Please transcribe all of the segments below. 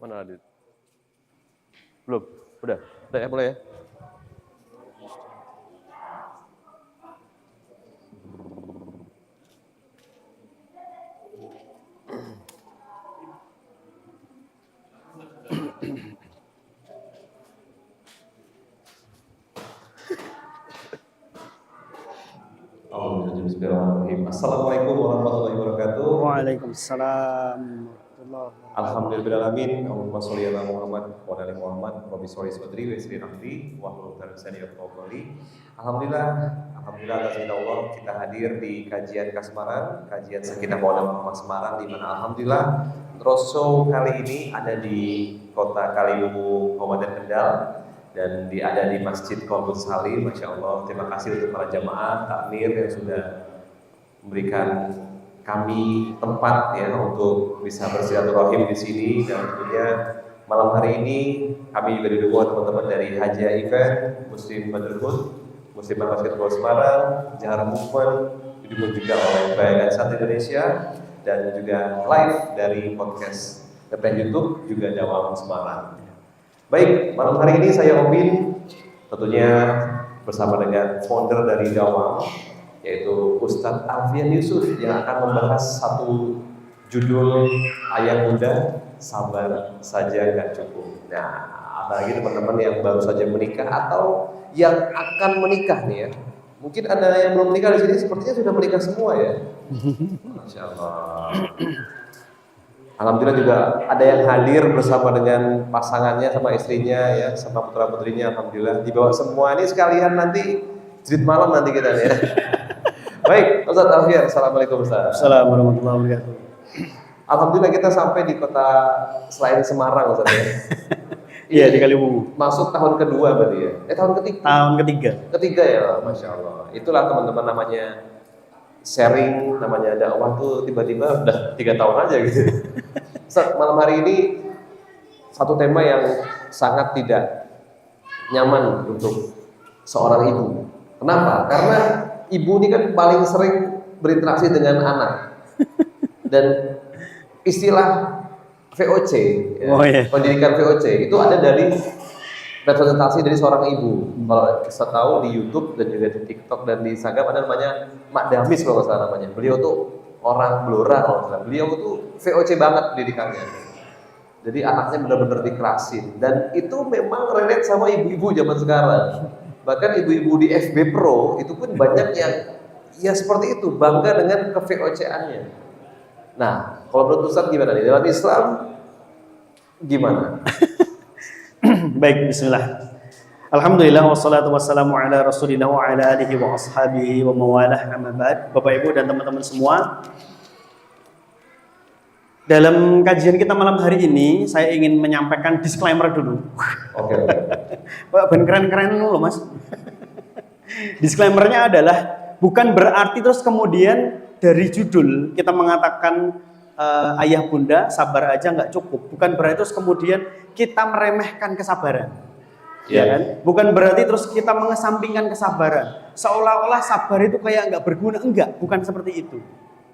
Mana Adit? Belum? Udah ya mulai ya? Assalamualaikum warahmatullahi wabarakatuh. Waalaikumsalam warahmatullahi wabarakatuh. Alhamdulillahirrahmanirrahim. Allahumma sholli ala Muhammad wa ala ali Muhammad. Rabbi sholli sadri wa yassir amri wahlul 'uqdatam min lisani yafqahu qawli. Alhamdulillah atas izin Allah kita hadir di kajian Kasmaran, kajian Sakinah Maulana Muhammad Semarang, di mana alhamdulillah roadshow kali ini ada di Kota Kaliwungu, Kabupaten Kendal, dan ada di Masjid Qalbus Salim. Masya Allah, terima kasih untuk para jamaah takmir yang sudah memberikan kami tempat ya untuk bisa bersilaturahim di sini. Dan tentunya malam hari ini kami juga didukung teman-teman dari Haja Event, Muslim Brotherhood, Muslim Basketball Semarang, Jahara Movement, didukung juga oleh Bayagan Santri Indonesia, dan juga live dari podcast YouTube juga Dawang Semarang. Baik, malam hari ini saya Obin tentunya bersama dengan founder dari Dawang, yaitu Ustadz Alfian Yusuf, yang akan membahas satu judul Ayah Bunda Sabar Saja Gak Cukup. Nah, apalagi teman-teman yang baru saja menikah atau yang akan menikah nih ya. Mungkin ada yang belum menikah di sini, sepertinya sudah menikah semua ya. Masya Allah. Alhamdulillah juga ada yang hadir bersama dengan pasangannya, sama istrinya ya, sama putra putrinya. Alhamdulillah dibawa semua ini sekalian nanti jerit malam nanti kita ya. Baik, Ustadz Alfian, assalamualaikum Ustadz. Assalamualaikum warahmatullahi wabarakatuh. Alhamdulillah kita sampai di kota selain Semarang Ustadz ya. Iya, di Kaliwungu. Masuk tahun kedua berarti ya? Tahun ketiga? Tahun ketiga. Ketiga ya, Masya Allah. Itulah teman-teman namanya sharing, namanya dakwah tuh tiba-tiba udah 3 tahun aja gitu. Ustadz, malam hari ini satu tema yang sangat tidak nyaman untuk seorang ibu. Kenapa? Karena ibu ini kan paling sering berinteraksi dengan anak. Dan istilah VOC, ya, pendidikan VOC itu ada dari representasi dari seorang ibu. Kalau saya tahu di YouTube dan juga di TikTok dan di Instagram ada namanya Mak Damis kalau nggak salah namanya. Beliau tuh orang Blora kalau nggak salah. Beliau tuh VOC banget pendidikannya. Jadi anaknya benar-benar dikerasin, dan itu memang relate sama ibu-ibu zaman sekarang. Bahkan ibu-ibu di FB Pro itu pun banyak yang ya seperti itu, bangga dengan ke-VOC-annya. Nah, kalau menurut Ustaz gimana nih? Dalam Islam gimana? Baik, bismillah. Alhamdulillah wassalatu wassalamu ala Rasulillah wa ala alihi wa ashabihi wa mawalah amma ba'd. Bapak Ibu dan teman-teman semua, dalam kajian kita malam hari ini saya ingin menyampaikan disclaimer dulu. Oke. Pak, ben keren-keren dulu, Mas. Disclaimernya adalah bukan berarti terus kemudian dari judul kita mengatakan ayah bunda sabar aja nggak cukup. Bukan berarti terus kemudian kita meremehkan kesabaran. Ya kan? Bukan berarti terus kita mengesampingkan kesabaran. Seolah-olah sabar itu kayak nggak berguna. Enggak, bukan seperti itu.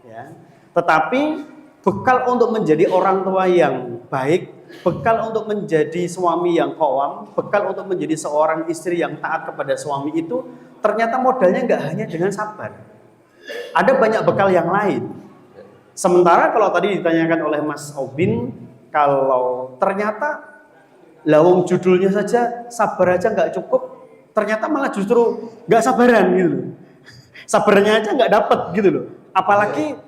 Ya. Tetapi bekal untuk menjadi orang tua yang baik, bekal untuk menjadi suami yang qawam, bekal untuk menjadi seorang istri yang taat kepada suami itu ternyata modalnya nggak hanya dengan sabar. Ada banyak bekal yang lain. Sementara kalau tadi ditanyakan oleh Mas Obin, kalau ternyata lawang judulnya saja sabar aja nggak cukup, ternyata malah justru nggak sabaran gitu loh. Sabarnya aja nggak dapet gitu loh. Apalagi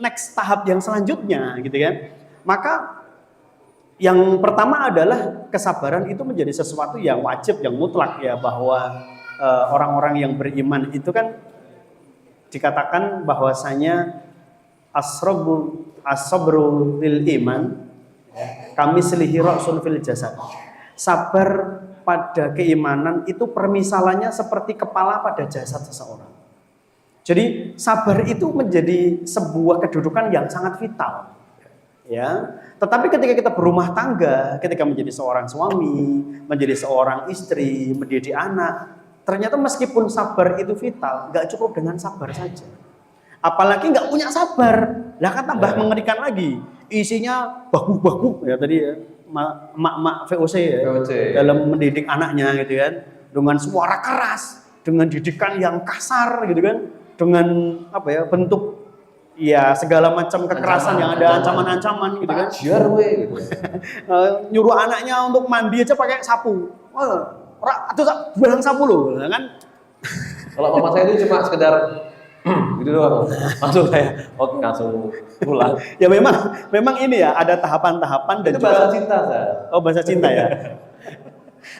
next tahap yang selanjutnya gitu kan. Maka yang pertama adalah kesabaran itu menjadi sesuatu yang wajib, yang mutlak ya, bahwa orang-orang yang beriman itu kan dikatakan bahwasanya as-sabru lil iman kami selihi ra'sun fil jasad. Sabar pada keimanan itu permisalannya seperti kepala pada jasad seseorang. Jadi sabar itu menjadi sebuah kedudukan yang sangat vital. Ya, tetapi ketika kita berumah tangga, ketika menjadi seorang suami, menjadi seorang istri, mendidik anak, ternyata meskipun sabar itu vital, nggak cukup dengan sabar saja. Apalagi nggak punya sabar, lah kan tambah mengerikan lagi. Isinya baku-baku ya tadi ya, emak-emak VOC ya, VOC. dalam mendidik anaknya gitu kan, dengan suara keras, dengan didikan yang kasar gitu kan, dengan apa ya, bentuk ya segala macam kekerasan yang ada, ancaman-ancaman gitu kan. Ajar we gitu. Nyuruh anaknya untuk mandi aja pakai sapu. Atau buang sapu loh, kan? Kalau mama saya itu cuma sekedar gitu doang. Langsung kayak oke langsung pulang. Ya memang ini ya ada tahapan-tahapan dan Itu juga bahasa cinta, Sa. oh bahasa cinta ya.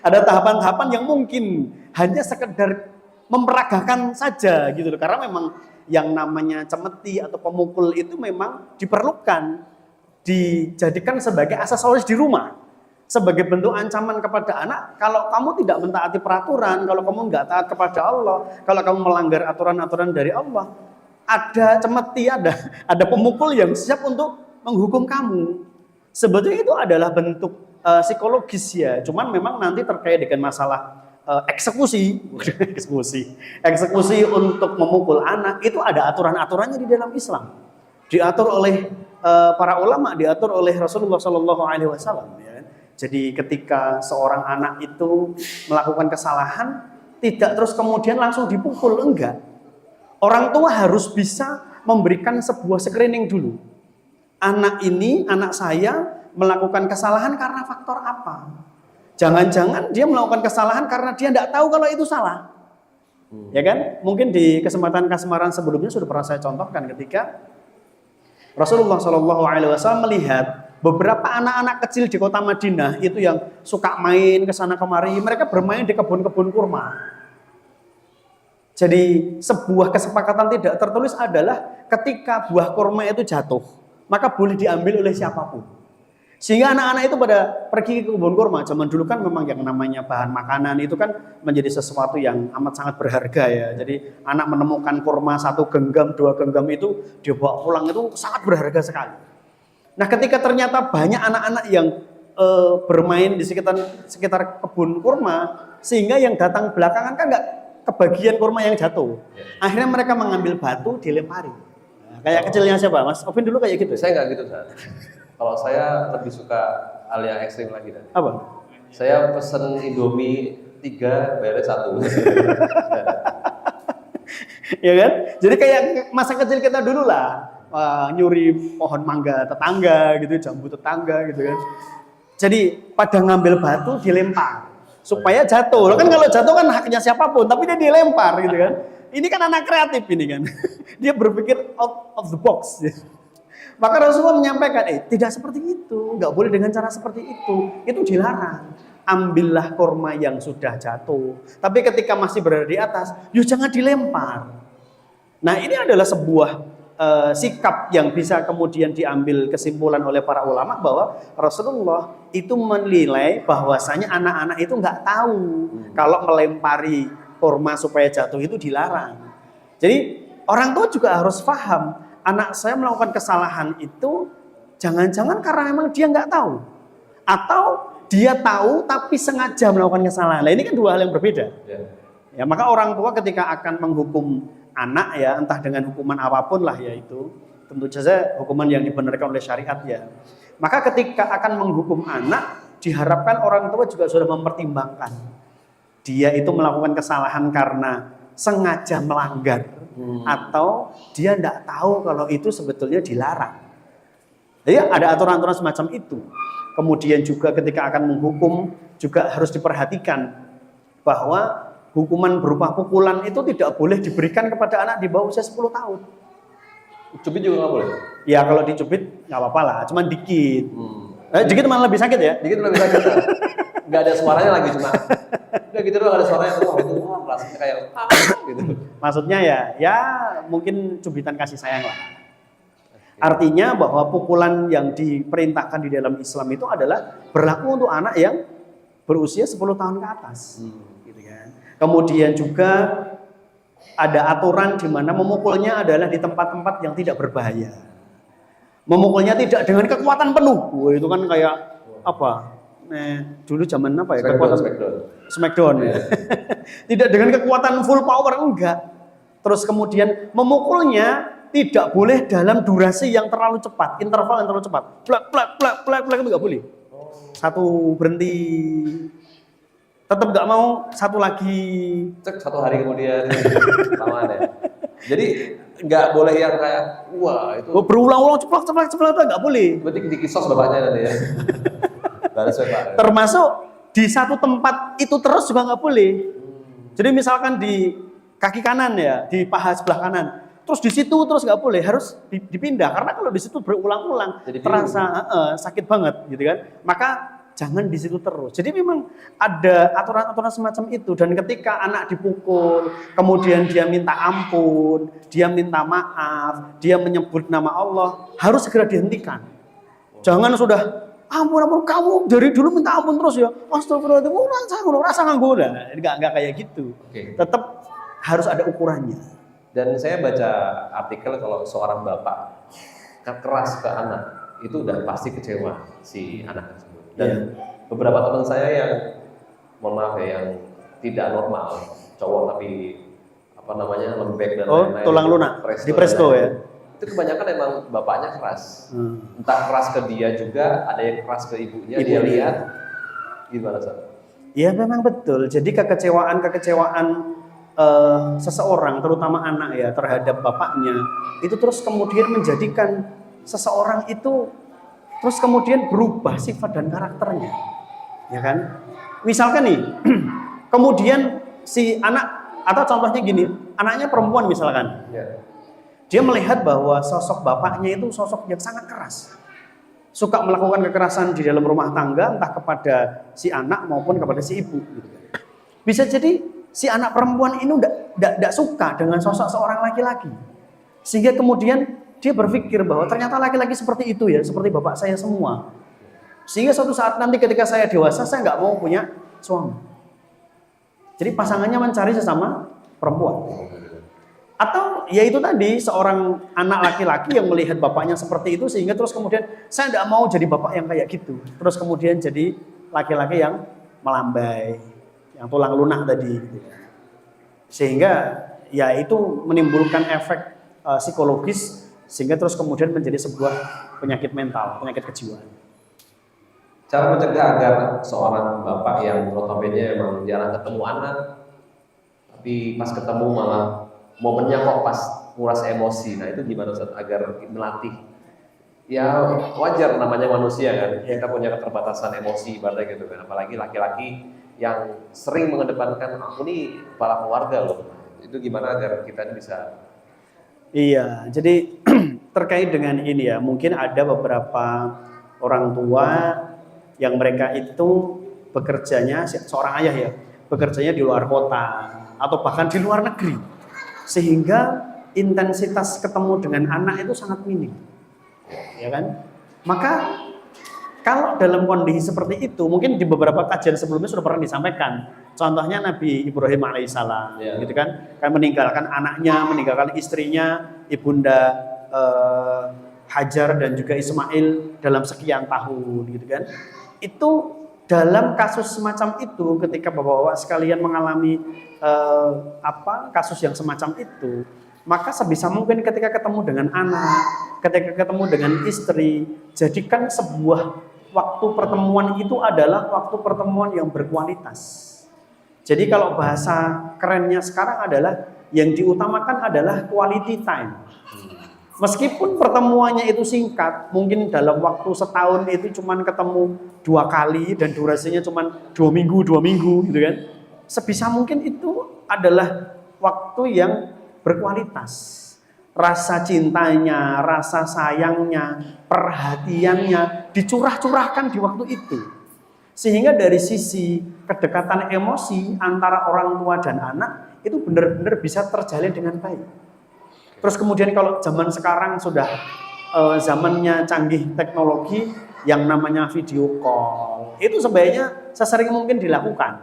Ada tahapan-tahapan yang mungkin hanya sekedar memperagakan saja gitu loh. Karena memang yang namanya cemeti atau pemukul itu memang diperlukan, dijadikan sebagai aksesoris di rumah. Sebagai bentuk ancaman kepada anak, kalau kamu tidak mentaati peraturan, kalau kamu nggak taat kepada Allah, kalau kamu melanggar aturan-aturan dari Allah, ada cemeti, ada pemukul yang siap untuk menghukum kamu. Sebetulnya itu adalah bentuk psikologis ya, cuman memang nanti terkait dengan masalah eksekusi untuk memukul anak itu ada aturan-aturannya di dalam Islam, diatur oleh para ulama, diatur oleh Rasulullah SAW. Ya. Jadi ketika seorang anak itu melakukan kesalahan, tidak terus kemudian langsung dipukul, enggak. Orang tua harus bisa memberikan sebuah screening dulu. Anak saya melakukan kesalahan karena faktor apa? Jangan-jangan dia melakukan kesalahan karena dia tidak tahu kalau itu salah. Ya kan? Mungkin di kesempatan kasmaran sebelumnya sudah pernah saya contohkan ketika Rasulullah SAW melihat beberapa anak-anak kecil di kota Madinah itu yang suka main ke sana kemari, mereka bermain di kebun-kebun kurma. Jadi sebuah kesepakatan tidak tertulis adalah ketika buah kurma itu jatuh, maka boleh diambil oleh siapapun. Sehingga anak-anak itu pada pergi ke kebun kurma. Zaman dulu kan memang yang namanya bahan makanan itu kan menjadi sesuatu yang amat sangat berharga ya. Jadi anak menemukan kurma 1 genggam, 2 genggam itu dia bawa pulang itu sangat berharga sekali. Nah ketika ternyata banyak anak-anak yang bermain di sekitar kebun kurma, sehingga yang datang belakangan kan nggak kebagian kurma yang jatuh. Akhirnya mereka mengambil batu dilempari. Nah, kayak kecilnya siapa? Mas Ovin dulu kayak gitu? Saya nggak gitu, Sa. Kalau saya lebih suka hal yang ekstrim lagi. Dan. Apa? Saya pesen Indomie 3, bayarnya 1. Ya kan? Jadi kayak masa kecil kita dulu lah. Nyuri pohon mangga tetangga gitu, jambu tetangga gitu kan. Jadi pada ngambil batu dilempar supaya jatuh. Kan kalau jatuh kan haknya siapapun, tapi dia dilempar gitu kan. Ini kan anak kreatif ini kan. Dia berpikir out of the box. Maka Rasulullah menyampaikan, tidak seperti itu, nggak boleh dengan cara seperti itu dilarang. Ambillah kurma yang sudah jatuh. Tapi ketika masih berada di atas, jangan dilempar. Nah ini adalah sebuah sikap yang bisa kemudian diambil kesimpulan oleh para ulama bahwa Rasulullah itu menilai bahwasanya anak-anak itu nggak tahu kalau melempari kurma supaya jatuh itu dilarang. Jadi orang tua juga harus paham, anak saya melakukan kesalahan itu jangan-jangan karena memang dia nggak tahu, atau dia tahu tapi sengaja melakukan kesalahan. Nah ini kan dua hal yang berbeda. Ya maka orang tua ketika akan menghukum anak ya, entah dengan hukuman apapun lah ya itu, tentu saja hukuman yang dibenarkan oleh syariat ya. Maka ketika akan menghukum anak, diharapkan orang tua juga sudah mempertimbangkan. Dia itu melakukan kesalahan karena sengaja melanggar, atau dia tidak tahu kalau itu sebetulnya dilarang. Jadi ada aturan-aturan semacam itu. Kemudian juga ketika akan menghukum, juga harus diperhatikan bahwa hukuman berupa pukulan itu tidak boleh diberikan kepada anak di bawah usia 10 tahun. Cubit juga nggak boleh? Ya kalau dicubit nggak apa-apa lah, cuman dikit. Dikit malah lebih sakit ya? Dikit lebih sakit. Nggak ada suaranya lagi cuma. Udah gitu doang ada suaranya. Itu rasanya kayak gitu. Maksudnya ya mungkin cubitan kasih sayang lah. Artinya bahwa pukulan yang diperintahkan di dalam Islam itu adalah berlaku untuk anak yang berusia 10 tahun ke atas. Gitu kan. Kemudian juga ada aturan di mana memukulnya adalah di tempat-tempat yang tidak berbahaya. Memukulnya tidak dengan kekuatan penuh. Wah, itu kan kayak apa? Dulu zaman apa ya? Smackdown. Ya. Tidak dengan kekuatan full power, enggak. Terus kemudian memukulnya tidak boleh dalam durasi yang terlalu cepat, interval yang terlalu cepat. Plak itu enggak boleh. satu berhenti, tetap nggak mau, satu lagi. Cek 1 hari kemudian lamaan ya. Jadi nggak boleh yang kayak wah itu. Berulang-ulang ceplok itu nggak boleh. Berarti di kisos bapaknya nanti ya. Nggak ada Pak. Termasuk di satu tempat itu terus juga nggak boleh. Jadi misalkan di kaki kanan ya, di paha sebelah kanan, terus di situ terus nggak boleh, harus dipindah karena kalau di situ berulang-ulang terasa sakit banget gitu kan. Maka jangan di situ terus. Jadi memang ada aturan-aturan semacam itu, dan ketika anak dipukul, kemudian dia minta ampun, dia minta maaf, dia menyebut nama Allah, harus segera dihentikan. Jangan sudah ampun kamu dari dulu minta ampun terus ya. Astagfirullahaladzim, rasa nganggo dah. Enggak kayak gitu. Tetap harus ada ukurannya. Dan saya baca artikel kalau seorang bapak keras ke anak, itu udah pasti kecewa si anak tersebut. Dan beberapa teman saya yang mohon maaf ya, yang tidak normal, cowok tapi apa namanya lembek dan lain-lain. Tulang lunak di presto ya. Itu kebanyakan emang bapaknya keras. Entah keras ke dia juga, ada yang keras ke ibunya, dia lihat gimana Ustaz? Iya memang betul. Jadi kekecewaan seseorang, terutama anak ya, terhadap bapaknya, itu terus kemudian menjadikan seseorang itu terus kemudian berubah sifat dan karakternya, ya kan? Misalkan nih, kemudian si anak, atau contohnya gini, anaknya perempuan misalkan, dia melihat bahwa sosok bapaknya itu sosok yang sangat keras, suka melakukan kekerasan di dalam rumah tangga, entah kepada si anak maupun kepada si ibu. Bisa jadi si anak perempuan ini tidak suka dengan sosok seorang laki-laki, sehingga kemudian dia berpikir bahwa ternyata laki-laki seperti itu ya, seperti bapak saya semua. Sehingga suatu saat nanti ketika saya dewasa, saya nggak mau punya suami. Jadi pasangannya mencari sesama perempuan. Atau ya itu tadi, seorang anak laki-laki yang melihat bapaknya seperti itu, sehingga terus kemudian saya nggak mau jadi bapak yang kayak gitu. Terus kemudian jadi laki-laki yang melambai, yang tulang lunak tadi. Sehingga ya itu menimbulkan efek psikologis, sehingga terus kemudian menjadi sebuah penyakit mental, penyakit kejiwaan. Cara mencegah agar seorang bapak yang notabene memang jarang ketemu anak, tapi pas ketemu malah momennya kok pas nguras emosi. Nah itu gimana Ustaz agar melatih? Ya wajar, namanya manusia kan, kita punya keterbatasan emosi ibaratnya gitu kan. Apalagi laki-laki yang sering mengedepankan aku nih kepala keluarga loh. Itu gimana agar kita bisa? Iya, jadi terkait dengan ini ya, mungkin ada beberapa orang tua yang mereka itu bekerjanya, seorang ayah ya, bekerjanya di luar kota atau bahkan di luar negeri, sehingga intensitas ketemu dengan anak itu sangat minim, ya kan? Maka kalau dalam kondisi seperti itu, mungkin di beberapa kajian sebelumnya sudah pernah disampaikan. Contohnya Nabi Ibrahim alaihissalam, gitu kan meninggalkan anaknya, meninggalkan istrinya, ibunda Hajar dan juga Ismail dalam sekian tahun, gitu kan. Itu dalam kasus semacam itu, ketika bapak-bapak sekalian mengalami kasus yang semacam itu, maka sebisa mungkin ketika ketemu dengan anak, ketika ketemu dengan istri, jadikan sebuah waktu pertemuan itu adalah waktu pertemuan yang berkualitas. Jadi kalau bahasa kerennya sekarang adalah yang diutamakan adalah quality time. Meskipun pertemuannya itu singkat, mungkin dalam waktu setahun itu cuma ketemu 2 kali dan durasinya cuma 2 minggu gitu kan. Sebisa mungkin itu adalah waktu yang berkualitas. Rasa cintanya, rasa sayangnya, perhatiannya dicurah-curahkan di waktu itu. Sehingga dari sisi kedekatan emosi antara orang tua dan anak itu benar-benar bisa terjalin dengan baik. Terus kemudian kalau zaman sekarang sudah zamannya canggih teknologi yang namanya video call, itu sebaiknya sesering mungkin dilakukan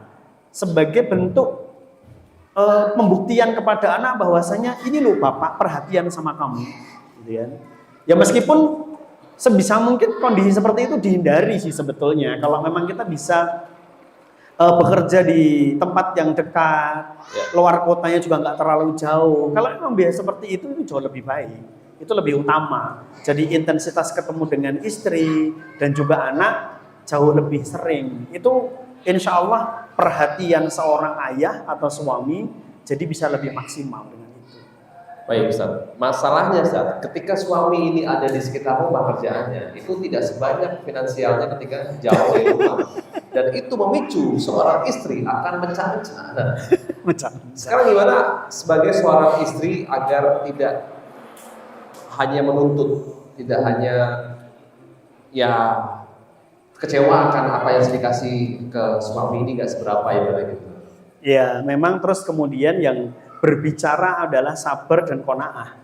sebagai bentuk pembuktian kepada anak bahwasanya ini loh bapak perhatian sama kamu, gitu kan. Ya meskipun sebisa mungkin kondisi seperti itu dihindari sih sebetulnya. Kalau memang kita bisa bekerja di tempat yang dekat, luar kotanya juga nggak terlalu jauh. Kalau memang biasa seperti itu jauh lebih baik, itu lebih utama. Jadi intensitas ketemu dengan istri dan juga anak jauh lebih sering. Itu insya Allah perhatian seorang ayah atau suami jadi bisa lebih maksimal dengan itu. Baik Ustaz, masalahnya Ustaz, ketika suami ini ada di sekitar rumah kerjaannya, itu tidak sebanyak finansialnya ketika jauh dari rumah. Dan itu memicu seorang istri akan mencari-cari. Nah, sekarang gimana sebagai seorang istri agar tidak hanya menuntut, tidak hanya ya kecewa akan apa yang dikasih ke suami ini nggak seberapa ya gitu. Ya, memang terus kemudian yang berbicara adalah sabar dan qanaah.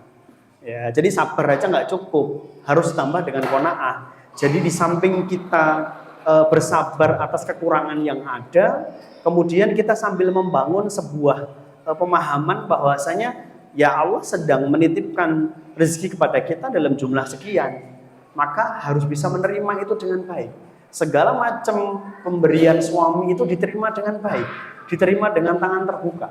Ya, jadi sabar aja nggak cukup, harus tambah dengan qanaah. Jadi di samping kita bersabar atas kekurangan yang ada, kemudian kita sambil membangun sebuah pemahaman bahwasanya ya Allah sedang menitipkan rezeki kepada kita dalam jumlah sekian, maka harus bisa menerima itu dengan baik. Segala macam pemberian suami itu diterima dengan baik, diterima dengan tangan terbuka.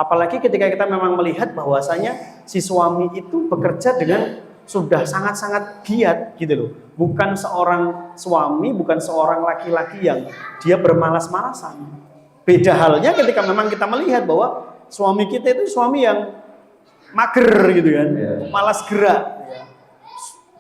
Apalagi ketika kita memang melihat bahwasanya si suami itu bekerja dengan sudah sangat-sangat giat gitu loh. Bukan seorang suami, bukan seorang laki-laki yang dia bermalas-malasan. Beda halnya ketika memang kita melihat bahwa suami kita itu suami yang mager gitu kan, malas gerak.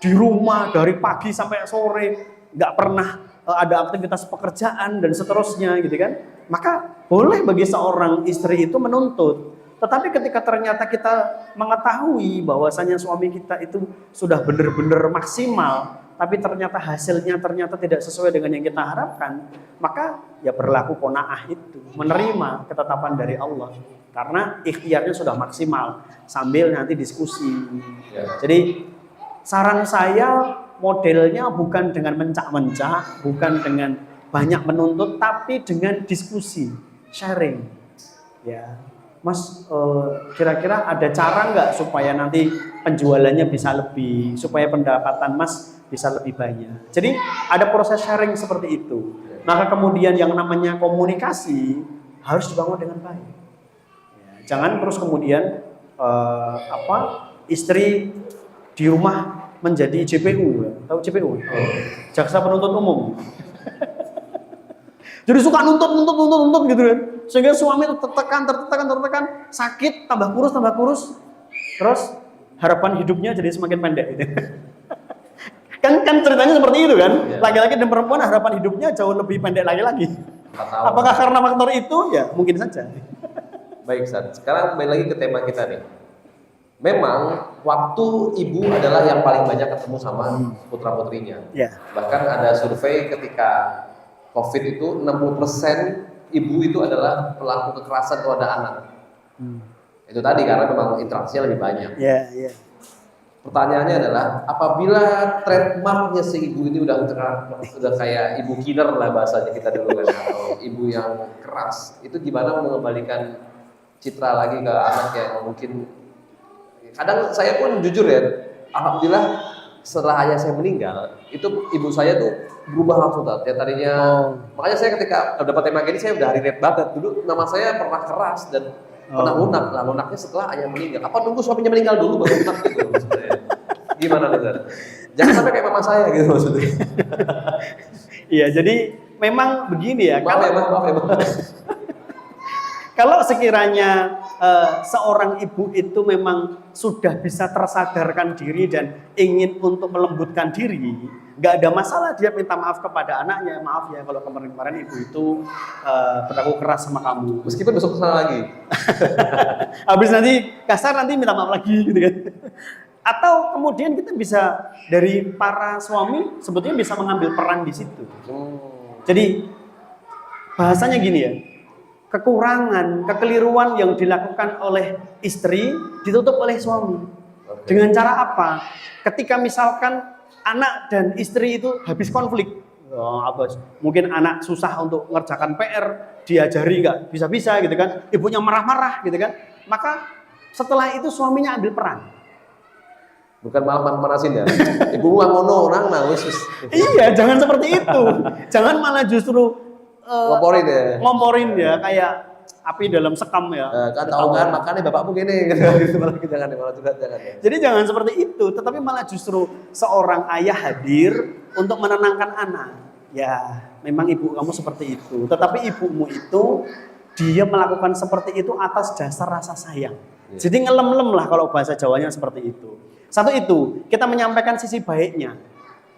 Di rumah dari pagi sampai sore, nggak pernah ada aktivitas pekerjaan dan seterusnya gitu kan. Maka boleh bagi seorang istri itu menuntut. Tetapi ketika ternyata kita mengetahui bahwasanya suami kita itu sudah benar-benar maksimal, tapi ternyata hasilnya ternyata tidak sesuai dengan yang kita harapkan, maka ya berlaku qanaah itu, menerima ketetapan dari Allah. Karena ikhtiarnya sudah maksimal, sambil nanti diskusi. Jadi saran saya modelnya bukan dengan mencak-mencak, bukan dengan banyak menuntut, tapi dengan diskusi, sharing. Ya, Mas, kira-kira ada cara nggak supaya nanti penjualannya bisa lebih, supaya pendapatan Mas bisa lebih banyak. Jadi ada proses sharing seperti itu. Maka kemudian yang namanya komunikasi harus dibangun dengan baik. Ya, jangan terus kemudian istri di rumah menjadi JPU, tahu JPU? Jaksa penuntut umum. Jadi suka nuntut gitu kan. Sehingga suami itu tertekan, sakit, tambah kurus. Terus harapan hidupnya jadi semakin pendek gitu. kan ceritanya seperti itu kan. Laki-laki dan perempuan harapan hidupnya jauh lebih pendek lagi. Apakah karena faktor itu? Ya, mungkin saja. Baik, Ustaz. Sekarang kembali lagi ke tema kita nih. Memang waktu ibu adalah yang paling banyak ketemu sama putra-putrinya. Bahkan ada survei ketika COVID itu 60% ibu itu adalah pelaku kekerasan kepada anak. Itu tadi karena memang interaksinya lebih banyak. Pertanyaannya adalah apabila trademarknya si ibu ini udah kayak ibu killer lah bahasanya kita dulu kan, atau ibu yang keras, itu gimana mengembalikan citra lagi ke anak yang mungkin kadang saya pun jujur ya, alhamdulillah setelah ayah saya meninggal, itu ibu saya tuh berubah langsung ya tadinya. Makanya saya ketika dapat tema ini saya udah relate banget. Dulu nama saya pernah keras dan pernah lunak. Nah, lunaknya setelah ayah meninggal. Apa nunggu suaminya meninggal dulu baru lunak gitu maksudnya. Gimana Ustaz? Jangan sampai kayak mama saya gitu maksudnya. Iya, jadi memang begini ya. Maaf ya. Kalau sekiranya seorang ibu itu memang sudah bisa tersadarkan diri dan ingin untuk melembutkan diri, nggak ada masalah dia minta maaf kepada anaknya. Maaf ya kalau kemarin ibu itu berlaku keras sama kamu. Meskipun besok kesana lagi. Habis nanti kasar nanti minta maaf lagi gitu kan. Atau kemudian kita bisa dari para suami sebetulnya bisa mengambil peran di situ. Jadi bahasanya gini ya. Kekurangan, kekeliruan yang dilakukan oleh istri ditutup oleh suami. Dengan cara apa? Ketika misalkan anak dan istri itu habis konflik, mungkin anak susah untuk mengerjakan PR, diajari nggak bisa-bisa gitu kan, ibunya marah-marah gitu kan, maka setelah itu suaminya ambil peran. Bukan malah manasin ya, ibu ngono orang nangis. Iya, jangan seperti itu, jangan malah justru ngomporin ya kayak api dalam sekam ya. Kan tahu kan makanya bapakmu gini gitu malah jangan ya. Jadi jangan seperti itu, tetapi malah justru seorang ayah hadir untuk menenangkan anak. ya memang ibu kamu seperti itu. Tetapi ibumu itu dia melakukan seperti itu atas dasar rasa sayang. Jadi ngelem-lem lah kalau bahasa Jawanya seperti itu. Satu itu, kita menyampaikan sisi baiknya.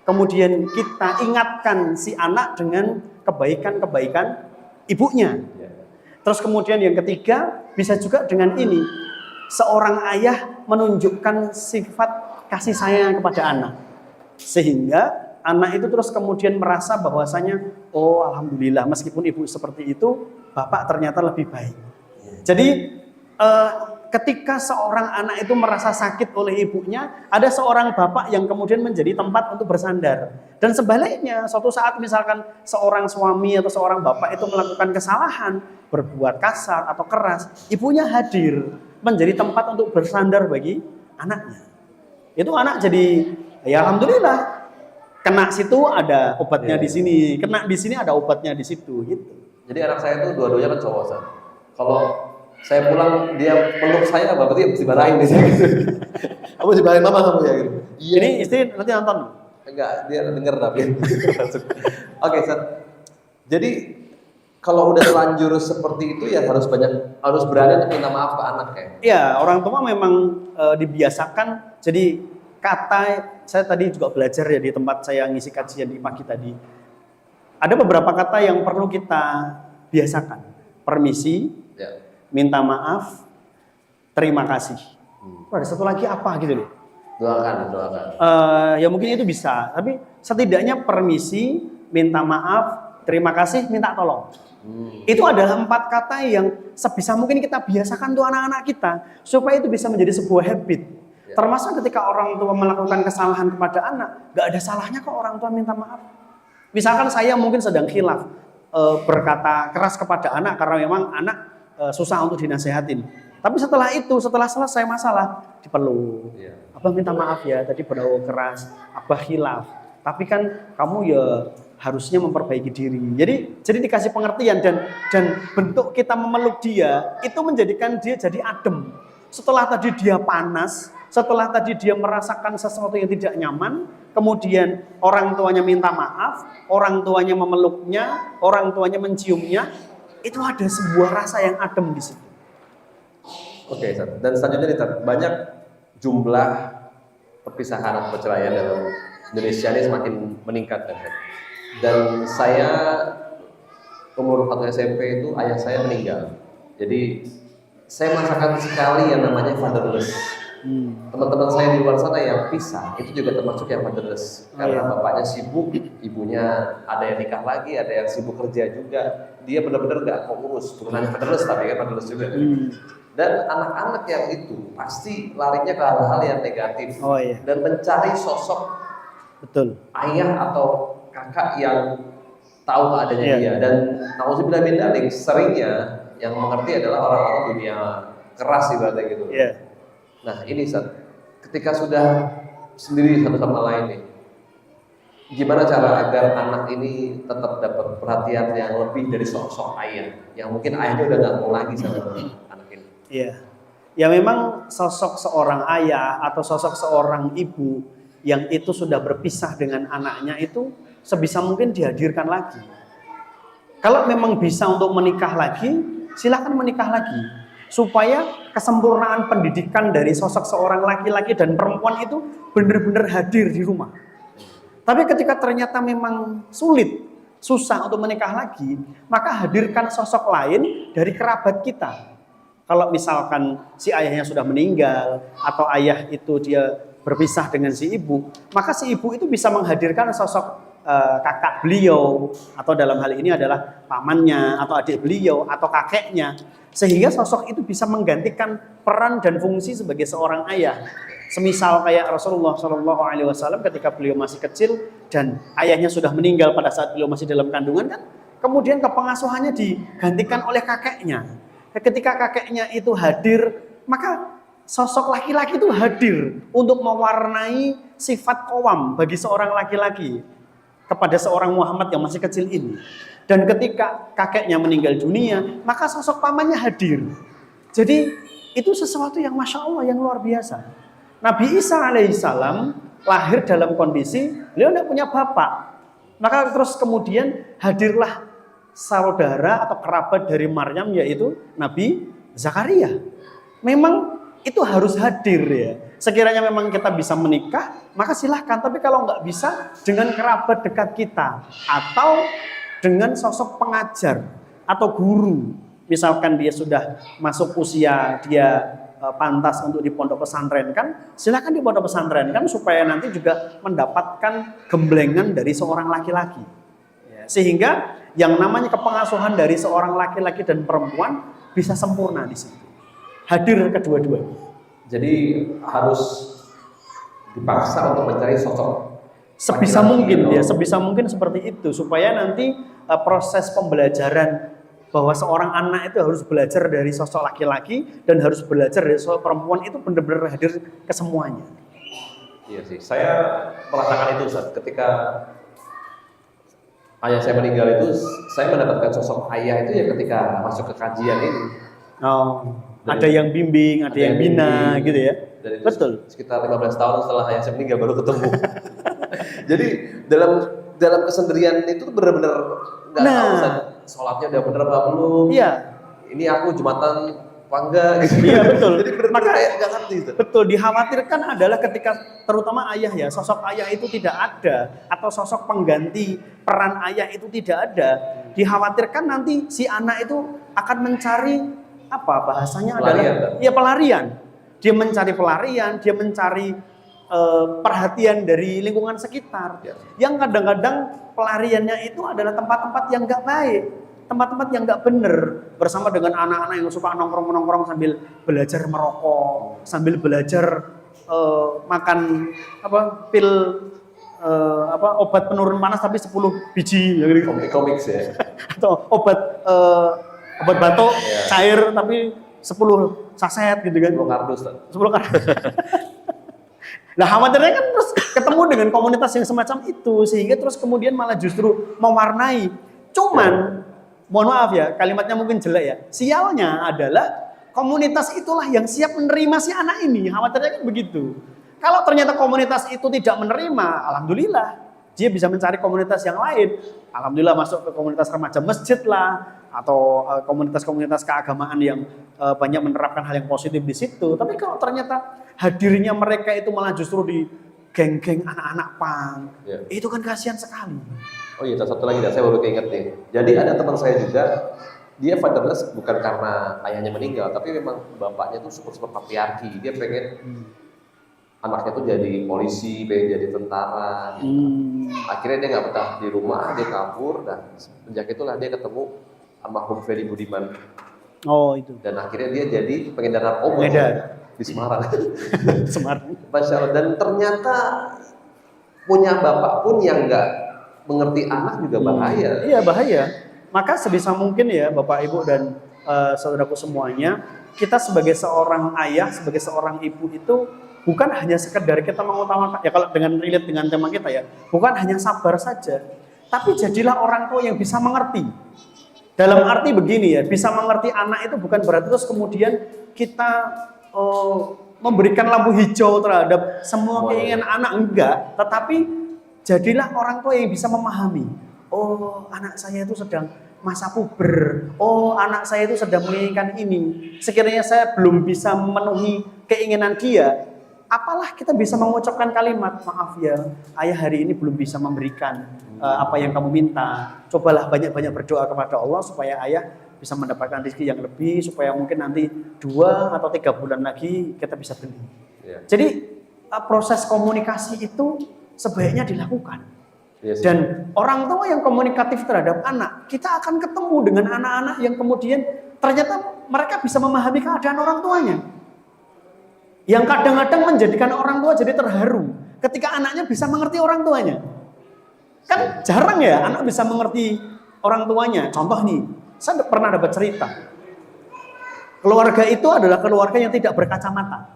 Kemudian kita ingatkan si anak dengan kebaikan-kebaikan ibunya. Terus kemudian yang ketiga, bisa juga dengan ini. Seorang ayah menunjukkan sifat kasih sayang kepada anak. Sehingga anak itu terus kemudian merasa bahwasanya, oh alhamdulillah meskipun ibu seperti itu, bapak ternyata lebih baik. Jadi ketika seorang anak itu merasa sakit oleh ibunya, ada seorang bapak yang kemudian menjadi tempat untuk bersandar. Dan sebaliknya, suatu saat misalkan seorang suami atau seorang bapak itu melakukan kesalahan, berbuat kasar atau keras, ibunya hadir menjadi tempat untuk bersandar bagi anaknya. Itu anak jadi, ya alhamdulillah, kena situ ada obatnya di sini, kena di sini ada obatnya di situ, gitu. Jadi anak saya itu dua-duanya kan cowok, Ustaz. Kalau saya pulang dia peluk saya, berarti mesti marahin di sini. Kamu dimarahin mama kamu ya gitu. Iya. Ini istri nanti nonton. Enggak, dia denger tapi. Oke, Ustaz. Jadi kalau udah terlanjur seperti itu ya harus berani untuk minta maaf ke anak ya. Iya, orang tua memang dibiasakan. Jadi kata saya tadi juga belajar ya di tempat saya ngisi kajian di pagi tadi. Ada beberapa kata yang perlu kita biasakan. Permisi, minta maaf, terima kasih. Ada satu lagi apa gitu deh? Doakan. Ya mungkin itu bisa, tapi setidaknya permisi, minta maaf, terima kasih, minta tolong. Itu adalah 4 kata yang sebisa mungkin kita biasakan untuk anak-anak kita supaya itu bisa menjadi sebuah habit. Termasuk ketika orang tua melakukan kesalahan kepada anak, gak ada salahnya kok orang tua minta maaf. Misalkan saya mungkin sedang khilaf, berkata keras kepada anak karena memang anak susah untuk dinasehatin. Tapi setelah selesai masalah, dipeluk. Abah minta maaf ya, tadi berlaku keras, Abah khilaf. Tapi kan kamu ya harusnya memperbaiki diri. Jadi dikasih pengertian dan bentuk kita memeluk dia itu menjadikan dia jadi adem. Setelah tadi dia panas, setelah tadi dia merasakan sesuatu yang tidak nyaman, kemudian orang tuanya minta maaf, orang tuanya memeluknya, orang tuanya menciumnya, itu ada sebuah rasa yang adem di situ. Oke, dan selanjutnya banyak jumlah perpisahan atau perceraian dalam Indonesia ini semakin meningkat kan. Dan saya umur 1 SMP itu ayah saya meninggal. Jadi saya merasakan sekali yang namanya fatherless. Teman-teman saya di luar sana yang pisah itu juga termasuk yang fatherless. Karena bapaknya sibuk, ibunya ada yang nikah lagi, ada yang sibuk kerja juga. Dia benar-benar nggak mau urus. Bukan hanya fatherless tapi kan fatherless juga. Dan anak-anak yang itu pasti larinya ke hal-hal yang negatif dan mencari sosok ayah atau kakak yang tahu adanya dia. Dan nauzubillah min dzalik, seringnya yang mengerti adalah orang-orang dunia keras ibaratnya gitu. Nah ini ketika sudah sendiri satu sama lain nih, gimana cara agar anak ini tetap dapat perhatian yang lebih dari sosok ayah, yang mungkin ayahnya udah nggak mau lagi sama anak ini? Ya memang sosok seorang ayah atau sosok seorang ibu yang itu sudah berpisah dengan anaknya itu sebisa mungkin dihadirkan lagi. Kalau memang bisa untuk menikah lagi, silakan menikah lagi. Supaya kesempurnaan pendidikan dari sosok seorang laki-laki dan perempuan itu benar-benar hadir di rumah. Tapi ketika ternyata memang sulit, susah untuk menikah lagi, maka hadirkan sosok lain dari kerabat kita. Kalau misalkan si ayahnya sudah meninggal atau ayah itu dia berpisah dengan si ibu, maka si ibu itu bisa menghadirkan sosok kakak beliau atau dalam hal ini adalah pamannya atau adik beliau atau kakeknya, sehingga sosok itu bisa menggantikan peran dan fungsi sebagai seorang ayah. Semisal kayak Rasulullah SAW ketika beliau masih kecil dan ayahnya sudah meninggal pada saat beliau masih dalam kandungan kan, kemudian kepengasuhannya digantikan oleh kakeknya. Ketika kakeknya itu hadir, maka sosok laki-laki itu hadir untuk mewarnai sifat qawam bagi seorang laki-laki kepada seorang Muhammad yang masih kecil ini. Dan ketika kakeknya meninggal dunia, maka sosok pamannya hadir. Jadi itu sesuatu yang Masya Allah, yang luar biasa. Nabi Isa alaihissalam lahir dalam kondisi beliau tidak punya bapak. Maka terus kemudian hadirlah saudara atau kerabat dari Maryam yaitu Nabi Zakaria. Memang itu harus hadir ya. Sekiranya memang kita bisa menikah, maka silahkan. Tapi kalau nggak bisa, dengan kerabat dekat kita atau dengan sosok pengajar atau guru. Misalkan dia sudah masuk usia, dia pantas untuk di pondok pesantren kan, silahkan di pondok pesantren kan supaya nanti juga mendapatkan gemblengan dari seorang laki-laki. Sehingga yang namanya kepengasuhan dari seorang laki-laki dan perempuan bisa sempurna di situ. Hadir kedua-duanya. Jadi harus dipaksa untuk mencari sosok Sebisa laki-laki mungkin atau- ya, sebisa mungkin seperti itu supaya nanti proses pembelajaran bahwa seorang anak itu harus belajar dari sosok laki-laki dan harus belajar dari sosok perempuan itu benar-benar hadir ke semuanya. Iya sih, saya merasakan itu Ustaz. Ketika ayah saya meninggal itu, saya mendapatkan sosok ayah itu ya ketika masuk ke kajian ini. Oh, ada yang bimbing, ada yang bina bimbing. gitu ya. Dan itu Betul. sekitar 15 tahun setelah ayah saya meninggal baru ketemu. Jadi dalam kesendirian itu tuh benar-benar nggak tahu Ustaz, sholatnya udah bener apa belum. Iya. Ini aku Jumatan apa enggak gitu. Iya, betul. Jadi benar-benar Maka- kayak nggak ngerti itu. Betul, dikhawatirkan adalah ketika terutama ayah ya, sosok ayah itu tidak ada atau sosok pengganti peran ayah itu tidak ada. Dikhawatirkan nanti si anak itu akan mencari apa bahasanya Pelarian, adalah kan? ya pelarian. Dia mencari pelarian, dia mencari perhatian dari lingkungan sekitar. Ya. Yang kadang-kadang pelariannya itu adalah tempat-tempat yang nggak baik, tempat-tempat yang nggak bener, bersama dengan anak-anak yang suka nongkrong-nongkrong sambil belajar merokok, sambil belajar makan pil obat penurun panas tapi 10 biji ya gitu. Komik ya. Atau obat batuk Iya. cair tapi 10 saset gitu kan. 10 kardus Ustaz. 10 kali. Nah khawatirnya kan terus ketemu dengan komunitas yang semacam itu sehingga terus kemudian malah justru mewarnai. Cuman mohon maaf ya kalimatnya mungkin jelek ya. Sialnya adalah komunitas itulah yang siap menerima si anak ini. Khawatirnya kan begitu. Kalau ternyata komunitas itu tidak menerima, alhamdulillah dia bisa mencari komunitas yang lain. Alhamdulillah masuk ke komunitas remaja masjid lah atau komunitas-komunitas keagamaan yang banyak menerapkan hal yang positif di situ. Tapi kalau ternyata hadirnya mereka itu malah justru di geng-geng anak-anak pang, Ya. itu kan kasihan sekali. Oh iya, satu lagi dah, saya baru keinget nih. Jadi ada teman saya juga, dia fatherless bukan karena ayahnya meninggal, tapi memang bapaknya tuh super patriarki. Dia pengen anaknya tuh jadi polisi, pengen jadi tentara. Gitu. Akhirnya dia nggak betah di rumah, dia kabur dan sejak itulah dia ketemu almarhum Ferry Budiman Oh itu. dan akhirnya dia jadi pengedar narkoba Pengedar. di Semarang. Semarang. Masya Allah. Dan ternyata punya bapak pun yang nggak mengerti anak juga bahaya. Iya bahaya. Maka sebisa mungkin ya Bapak Ibu dan saudaraku semuanya, kita sebagai seorang ayah, sebagai seorang ibu itu bukan hanya sekedar kita mengutamakan, ya kalau dengan relate dengan tema kita ya, bukan hanya sabar saja, tapi jadilah orang tua yang bisa mengerti. Dalam arti begini ya, bisa mengerti anak itu bukan berarti terus kemudian kita memberikan lampu hijau terhadap semua keinginan anak, enggak. Tetapi jadilah orang tua yang bisa memahami. Oh, anak saya itu sedang masa puber. Oh, anak saya itu sedang menginginkan ini. Sekiranya saya belum bisa memenuhi keinginan dia, apalah kita bisa mengucapkan kalimat, maaf ya, ayah hari ini belum bisa memberikan apa yang kamu minta. Cobalah banyak-banyak berdoa kepada Allah supaya ayah bisa mendapatkan rezeki yang lebih, supaya mungkin nanti 2 atau 3 bulan lagi kita bisa beli. Ya. Jadi proses komunikasi itu sebaiknya dilakukan. Iya sih. Dan orang tua yang komunikatif terhadap anak, kita akan ketemu dengan anak-anak yang kemudian ternyata mereka bisa memahami keadaan orang tuanya. Yang kadang-kadang menjadikan orang tua jadi terharu ketika anaknya bisa mengerti orang tuanya. Kan jarang ya anak bisa mengerti orang tuanya. Contoh nih, saya pernah dapat cerita. Keluarga itu adalah keluarga yang tidak berkacamata.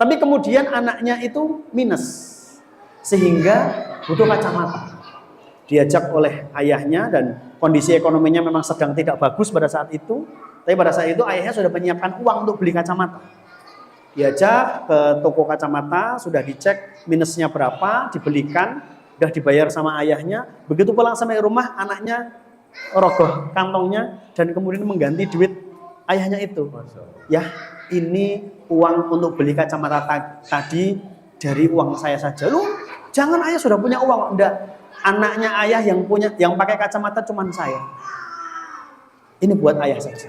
Tapi kemudian anaknya itu minus. Sehingga butuh kacamata. Diajak oleh ayahnya dan kondisi ekonominya memang sedang tidak bagus pada saat itu. Tapi pada saat itu ayahnya sudah menyiapkan uang untuk beli kacamata. Diajak ke toko kacamata, sudah dicek minusnya berapa, dibelikan. udah dibayar sama ayahnya, begitu pulang sampai rumah anaknya rogoh kantongnya dan kemudian mengganti duit ayahnya itu. Ya, ini uang untuk beli kacamata tadi dari uang saya saja. Lu jangan, ayah sudah punya uang. Enggak, anaknya ayah yang pakai kacamata cuman saya. Ini buat ayah saja.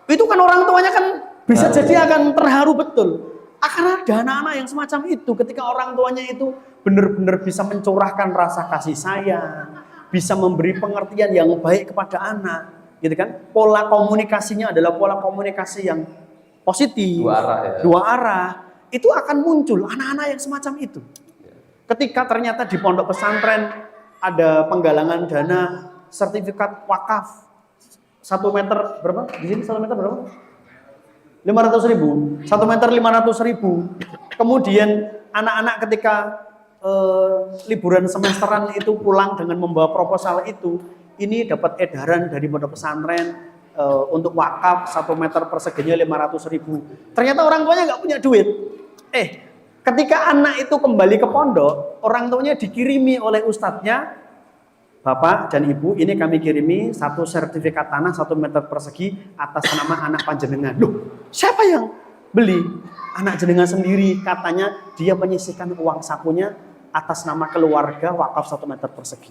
Itu kan orang tuanya kan bisa jadi akan terharu betul. Akan ada anak-anak yang semacam itu ketika orang tuanya itu benar-benar bisa mencurahkan rasa kasih sayang, bisa memberi pengertian yang baik kepada anak, gitu kan? Pola komunikasinya adalah pola komunikasi yang positif, Dua arah ya. Dua arah. Itu akan muncul anak-anak yang semacam itu. Ketika ternyata di pondok pesantren ada penggalangan dana sertifikat wakaf 1 meter berapa? Di sini 1 meter berapa? 500.000. 1 meter 500.000. Kemudian anak-anak ketika liburan semesteran itu pulang dengan membawa proposal itu, ini dapat edaran dari pondok pesantren untuk wakaf 1 meter perseginya 500.000. Ternyata orang tuanya nggak punya duit. Ketika anak itu kembali ke pondok, orang tuanya dikirimi oleh ustadznya, Bapak dan Ibu, ini kami kirimi 1 sertifikat tanah 1 meter persegi atas nama anak panjenengan. Loh, siapa yang beli? Anak jenengan sendiri, katanya dia menyisihkan uang sakunya atas nama keluarga wakaf 1 meter persegi.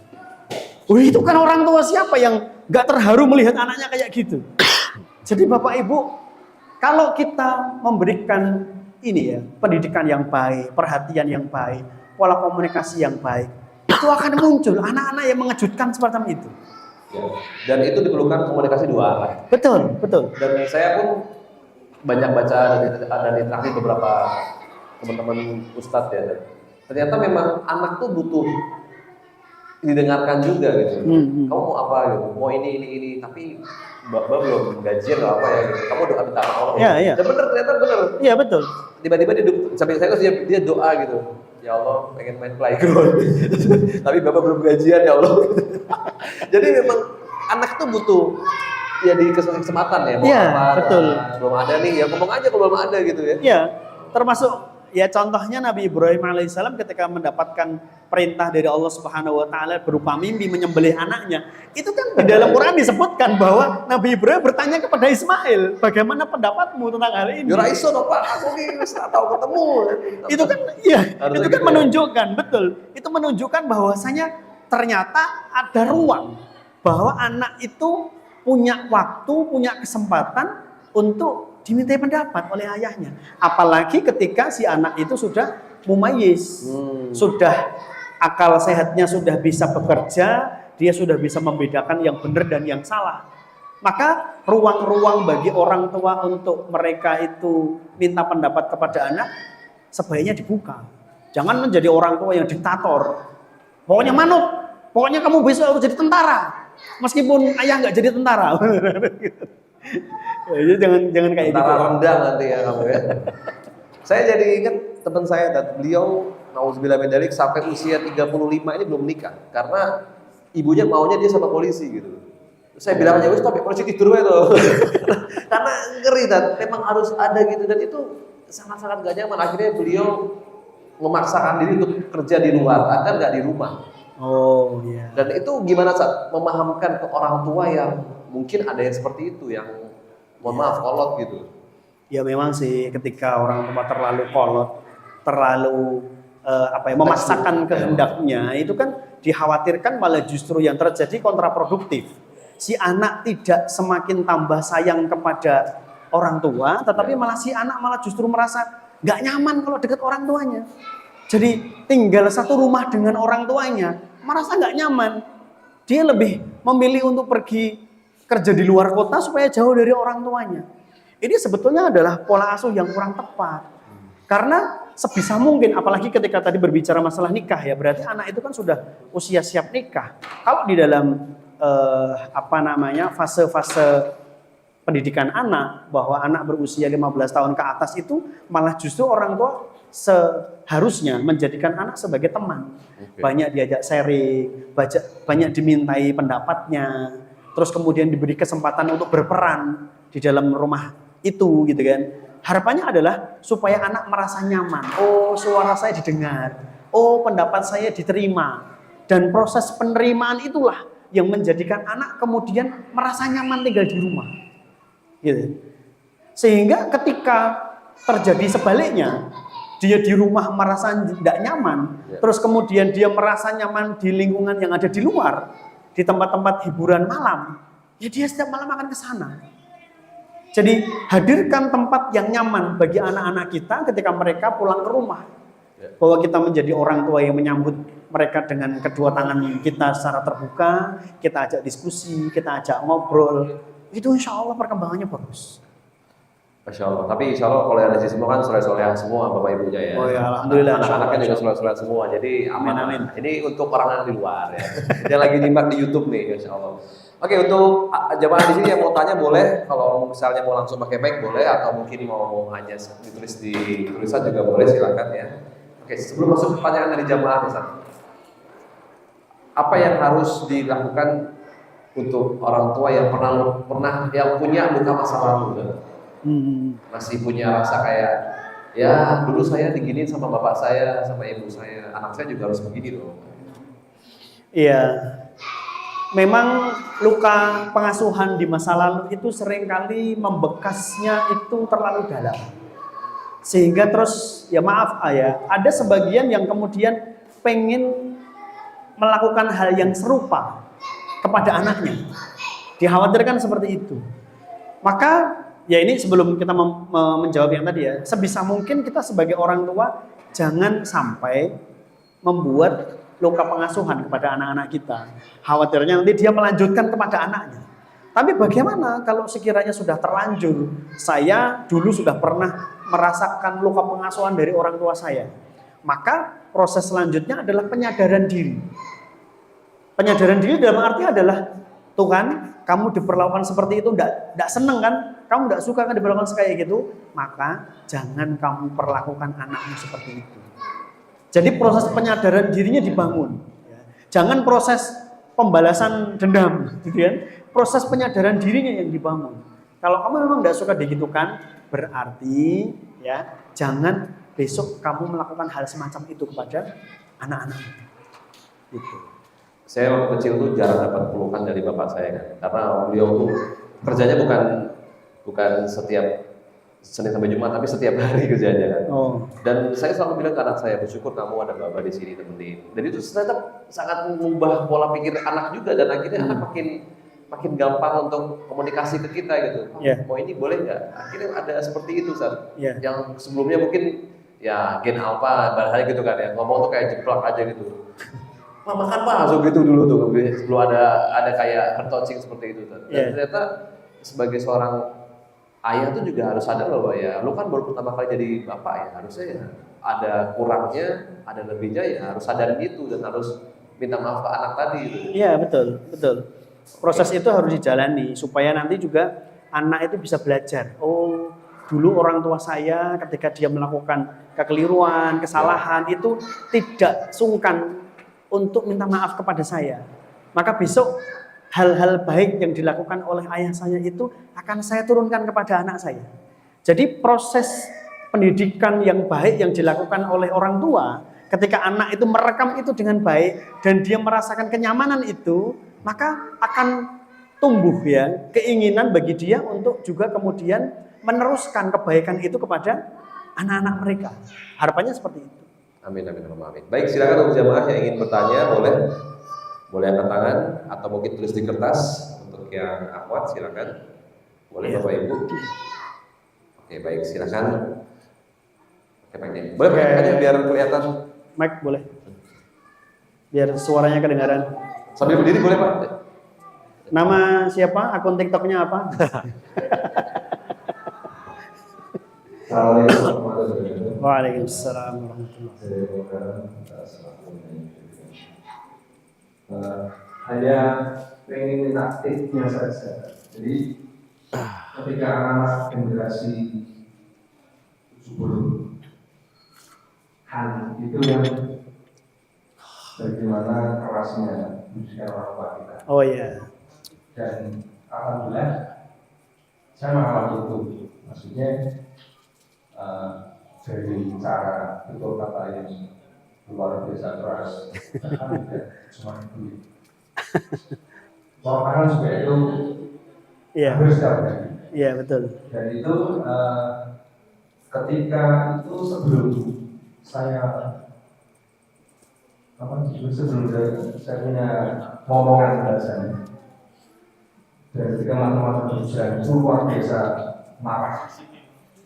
Itu kan orang tua siapa yang gak terharu melihat anaknya kayak gitu? Jadi Bapak Ibu, kalau kita memberikan ini ya, pendidikan yang baik, perhatian yang baik, pola komunikasi yang baik, itu akan muncul anak-anak yang mengejutkan seperti itu. Ya. Dan itu diperlukan komunikasi dua arah. Betul, betul. Dan saya pun banyak baca dan interaksi beberapa teman-teman ustadz ya. Ternyata memang anak tuh butuh didengarkan juga gitu. Kamu mau apa gitu? Mau ini. Tapi Bapak belum gajian atau apa ya gitu. Kamu doa minta sama Allah. Iya. Dan bener, ternyata bener. Iya betul. Tiba-tiba dia sampai saya dia doa gitu. Ya Allah, pengen main playground. Tapi Bapak belum gajian ya Allah. Jadi memang anak tuh butuh ya di kesempatan ya. Mau apa? Betul. Belum ada nih, ya ngomong aja kalau belum ada gitu ya. Iya, termasuk ya contohnya Nabi Ibrahim alaihissalam ketika mendapatkan perintah dari Allah Subhanahu wa taala berupa mimpi menyembelih anaknya. Itu kan di dalam Quran disebutkan bahwa Nabi Ibrahim bertanya kepada Ismail, "Bagaimana pendapatmu tentang hal ini?" Ya iso Pak, aku ini wis tahu ketemu. Itu kan iya, Harus itu kan gitu menunjukkan, betul. Itu menunjukkan bahwasanya ternyata ada ruang bahwa anak itu punya waktu, punya kesempatan untuk dimintai pendapat oleh ayahnya. Apalagi ketika si anak itu sudah mumayyiz, sudah akal sehatnya sudah bisa bekerja, dia sudah bisa membedakan yang benar dan yang salah. Maka ruang-ruang bagi orang tua untuk mereka itu minta pendapat kepada anak sebaiknya dibuka. Jangan menjadi orang tua yang diktator. Pokoknya manut, pokoknya kamu besok harus jadi tentara. Meskipun ayah nggak jadi tentara. Ya, jangan kayak gitu. Tentara rendah nanti ya kamu ya. Saya jadi ingat teman saya dan beliau nauzubillah min dzalik sampai usia 35 ini belum nikah karena ibunya maunya dia sama polisi gitu. Saya bilang aja wis tapi polisi tidur wae tuh. Karena ngeri dan memang harus ada gitu dan itu sangat-sangat gak nyaman. Akhirnya beliau memaksakan diri untuk kerja di luar agar nggak di rumah. Oh iya. Dan itu gimana saat memahamkan ke orang tua yang mungkin ada yang seperti itu yang mohon maaf kolot gitu. Ya memang sih ketika orang tua terlalu kolot, terlalu memaksakan kehendaknya, itu kan dikhawatirkan malah justru yang terjadi kontraproduktif. Si anak tidak semakin tambah sayang kepada orang tua, tetapi malah si anak malah justru merasa nggak nyaman kalau dekat orang tuanya. Jadi tinggal satu rumah dengan orang tuanya, merasa nggak nyaman. Dia lebih memilih untuk pergi kerja di luar kota supaya jauh dari orang tuanya. Ini sebetulnya adalah pola asuh yang kurang tepat. Karena sebisa mungkin, apalagi ketika tadi berbicara masalah nikah ya, berarti anak itu kan sudah usia siap nikah. Kalau di dalam fase-fase pendidikan anak, bahwa anak berusia 15 tahun ke atas itu malah justru orang tua seharusnya menjadikan anak sebagai teman. Banyak diajak sharing, banyak dimintai pendapatnya, terus kemudian diberi kesempatan untuk berperan di dalam rumah itu gitu kan. Harapannya adalah supaya anak merasa nyaman. Oh, suara saya didengar. oh pendapat saya diterima. Dan proses penerimaan itulah yang menjadikan anak kemudian merasa nyaman tinggal di rumah. Gitu. Sehingga ketika terjadi sebaliknya, dia di rumah merasa tidak nyaman, terus kemudian dia merasa nyaman di lingkungan yang ada di luar, di tempat-tempat hiburan malam, ya dia setiap malam akan ke sana. Jadi hadirkan tempat yang nyaman bagi anak-anak kita ketika mereka pulang ke rumah. Bahwa kita menjadi orang tua yang menyambut mereka dengan kedua tangan kita secara terbuka, kita ajak diskusi, kita ajak ngobrol, itu insya Allah perkembangannya bagus. Masya Allah. Tapi insya Allah kalau yang ada di semua kan soleh-solehan semua bapak ibunya ya. Oh ya, alhamdulillah. Anak-anaknya juga soleh-solehan semua. Jadi amin. Amin. Ini untuk orang yang di luar ya. Dia lagi nyimak di YouTube nih, insya Allah. Oke, untuk jamaah di sini yang mau tanya boleh. Kalau misalnya mau langsung pakai mic boleh, atau mungkin mau hanya ditulis di tulisan juga boleh, silakan ya. Oke, sebelum masuk ke pertanyaan dari jamaah, apa yang harus dilakukan untuk orang tua yang pernah yang punya luka masa lalu? Masih punya rasa kayak ya dulu saya diginiin sama bapak saya, sama ibu saya, anak saya juga harus begini loh. Iya, memang luka pengasuhan di masa lalu itu seringkali membekasnya itu terlalu dalam, sehingga terus ya maaf ayah, ada sebagian yang kemudian pengen melakukan hal yang serupa kepada anaknya, dikhawatirkan seperti itu. Maka ya ini sebelum kita menjawab yang tadi ya, sebisa mungkin kita sebagai orang tua jangan sampai membuat luka pengasuhan kepada anak-anak kita. Khawatirnya nanti dia melanjutkan kepada anaknya. Tapi bagaimana kalau sekiranya sudah terlanjur, saya dulu sudah pernah merasakan luka pengasuhan dari orang tua saya. Maka proses selanjutnya adalah penyadaran diri. Penyadaran diri dalam arti adalah, Tuhan, kamu diperlakukan seperti itu, enggak seneng kan? Kamu enggak suka kan diperlakukan kayak gitu? Maka jangan kamu perlakukan anakmu seperti itu. Jadi proses penyadaran dirinya dibangun. Jangan proses pembalasan dendam, gitu kan? Proses penyadaran dirinya yang dibangun. Kalau kamu memang enggak suka digitukan, berarti ya jangan besok kamu melakukan hal semacam itu kepada anak-anak. Gitu. Saya waktu kecil tuh jarang dapat pelukan dari bapak saya kan, karena beliau tuh kerjanya bukan setiap Senin sampai Jumat, tapi setiap hari kerjanya kan. Oh. Dan saya selalu bilang ke anak saya, bersyukur kamu ada bapak di sini temenin. Dan itu ternyata sangat mengubah pola pikir anak juga, dan akhirnya anak makin gampang untuk komunikasi ke kita gitu. Mau ini boleh nggak? Akhirnya ada seperti itu Sar. Yang sebelumnya mungkin ya gen alpha bahasanya gitu kan ya, ngomong tuh kayak jeplak aja gitu. Makan langsung gitu dulu tuh, sebelum ada kayak heart touching seperti itu. Dan ternyata sebagai seorang ayah tuh juga harus sadar bahwa ya lu kan baru pertama kali jadi bapak ya, harusnya ya ada kurangnya, ada lebihnya ya harus sadar itu dan harus minta maaf ke anak tadi gitu. Iya betul. Proses itu harus dijalani supaya nanti juga anak itu bisa belajar. Oh, dulu orang tua saya ketika dia melakukan kekeliruan, kesalahan itu tidak sungkan untuk minta maaf kepada saya. Maka besok hal-hal baik yang dilakukan oleh ayah saya itu akan saya turunkan kepada anak saya. Jadi proses pendidikan yang baik yang dilakukan oleh orang tua, ketika anak itu merekam itu dengan baik dan dia merasakan kenyamanan itu, maka akan tumbuh ya keinginan bagi dia untuk juga kemudian meneruskan kebaikan itu kepada anak-anak mereka. Harapannya seperti itu. Amin. Baik, silakan untuk jamaah yang ingin bertanya boleh angkat tangan atau mungkin tulis di kertas. Untuk yang akhwat silakan. Boleh Bapak Ibu. Oke, baik, silakan. Boleh aja biar kelihatan. Mic boleh. Biar suaranya kedengaran. Sambil berdiri boleh Pak. Nama siapa? Akun TikToknya apa? Waalaikumsalam warahmatullahi wabarakatuh. Hanya pengen aktifnya saja. Jadi ketika anak generasi subuhan itu yang bagaimana kerasnya pendidikan orang tua kita. Oh iya. Dan alhamdulillah saya mengalami itu. Maksudnya dari cara betul kata yang luar biasa keras. Kan tidak cuma itu. Makanan juga itu Iya. hampir setiap hari. Iya, betul. Dan itu ketika itu sebelum saya saya punya ngomongan bahasanya, dan ketika mata-mata berjalan itu luar biasa marah.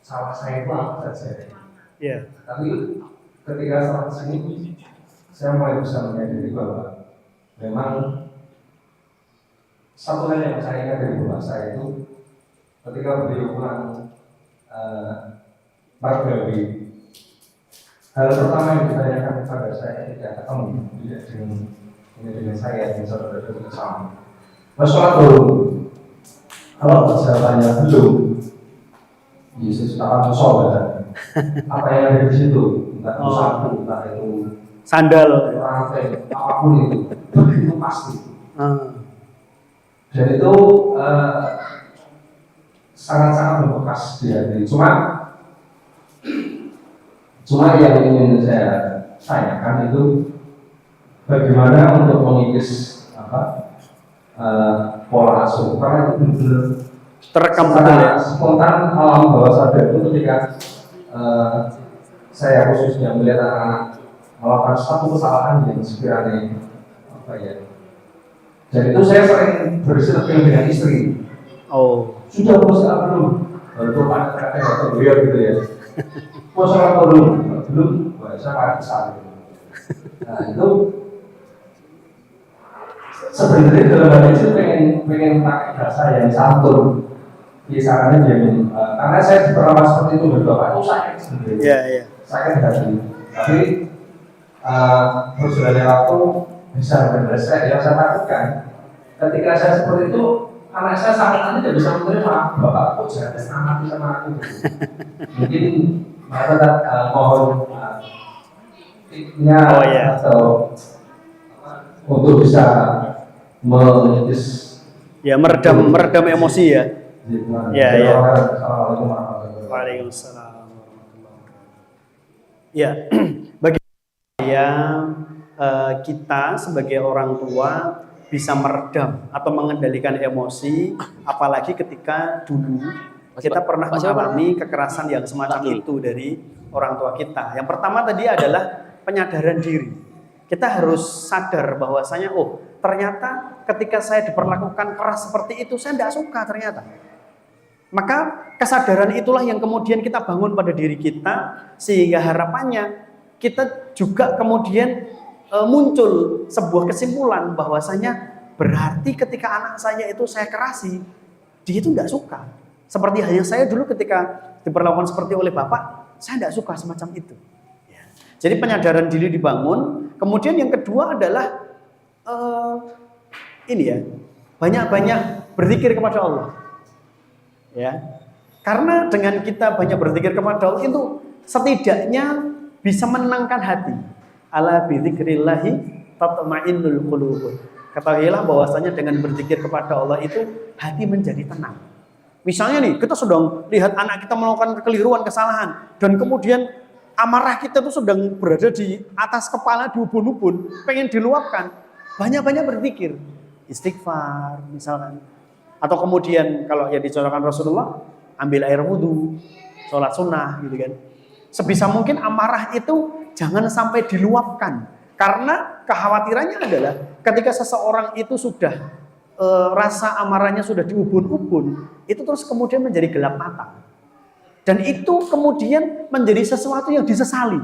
Salah saya itu apa saja. Iya. Tapi ketika saat sini saya mulai bisa menyadari bahwa memang satu hal yang saya ingat dari bapak saya itu ketika beliau pulang Margawi, hal pertama yang ditanyakan kepada saya ketika ketemu dengan saya dan saudara ketika sama, Mas sholat belum? Kalau jawabannya belum, Yesus akan sholat. Apa yang ada di situ, entah itu sapu, entah itu Sandal. rantai, apapun itu, begitu pasti. Dan itu sangat-sangat membekas di hati. Cuma yang ingin saya tanyakan itu bagaimana untuk mengikis pola asuh, karena itu benar-benar Terekam betul ya. spontan alam bawah sadar itu ketika saya khususnya melihat anak-anak melakukan satu kesalahan yang sekiranya dan itu saya sering bersilaturahmi dengan istri. Oh. Sudah puasa belum? Baru pada kata beliau gitu ya. Puasa belum? Saya pada besar. Nah itu sebenarnya dalam hal itu pengen pakai bahasa yang santun. Kisarannya diamin. Karena saya pernah seperti itu dari bapak itu sakit sebenarnya. Iya, iya. Sakit hati. Tapi berjalannya waktu bisa benar. Yang saya takutkan ketika saya seperti itu, anak saya sampai nanti tidak bisa menerima bapak kok jangan amati sama aku. Mungkin saya tetap mohon tipnya atau untuk bisa menitis Ya, meredam emosi ya. Ya, ya. Assalamualaikum warahmatullahi wabarakatuh. Waalaikumsalam warahmatullahi wabarakatuh. Ya, bagi saya kita sebagai orang tua bisa meredam atau mengendalikan emosi, apalagi ketika dulu kita pernah mengalami kekerasan yang semacam itu dari orang tua kita. Yang pertama tadi adalah penyadaran diri. Kita harus sadar bahwasanya, oh ternyata ketika saya diperlakukan keras seperti itu, saya tidak suka ternyata. Maka kesadaran itulah yang kemudian kita bangun pada diri kita, sehingga harapannya kita juga kemudian muncul sebuah kesimpulan bahwasanya berarti ketika anak saya itu saya kerasi, dia itu tidak suka. Seperti halnya saya dulu ketika diperlakukan seperti oleh bapak, saya tidak suka semacam itu. Ya. Jadi penyadaran diri dibangun. Kemudian yang kedua adalah ini ya, banyak-banyak berzikir kepada Allah. Ya, karena dengan kita banyak berzikir kepada Allah itu setidaknya bisa menenangkan hati. Ala bidzikrillahi tatma'innul qulub. Ketahuilah bahwasanya dengan berzikir kepada Allah itu hati menjadi tenang. Misalnya nih, kita sedang lihat anak kita melakukan kekeliruan, kesalahan, dan kemudian amarah kita itu sedang berada di atas kepala, di ubun-ubun, pengen diluapkan. Banyak-banyak berzikir, istighfar misalkan. Atau kemudian kalau yang dicontohkan Rasulullah, ambil air wudhu, sholat sunnah gitu kan. Sebisa mungkin amarah itu jangan sampai diluapkan. Karena kekhawatirannya adalah ketika seseorang itu sudah rasa amarahnya sudah diubun-ubun, itu terus kemudian menjadi gelap mata. Dan itu kemudian menjadi sesuatu yang disesali.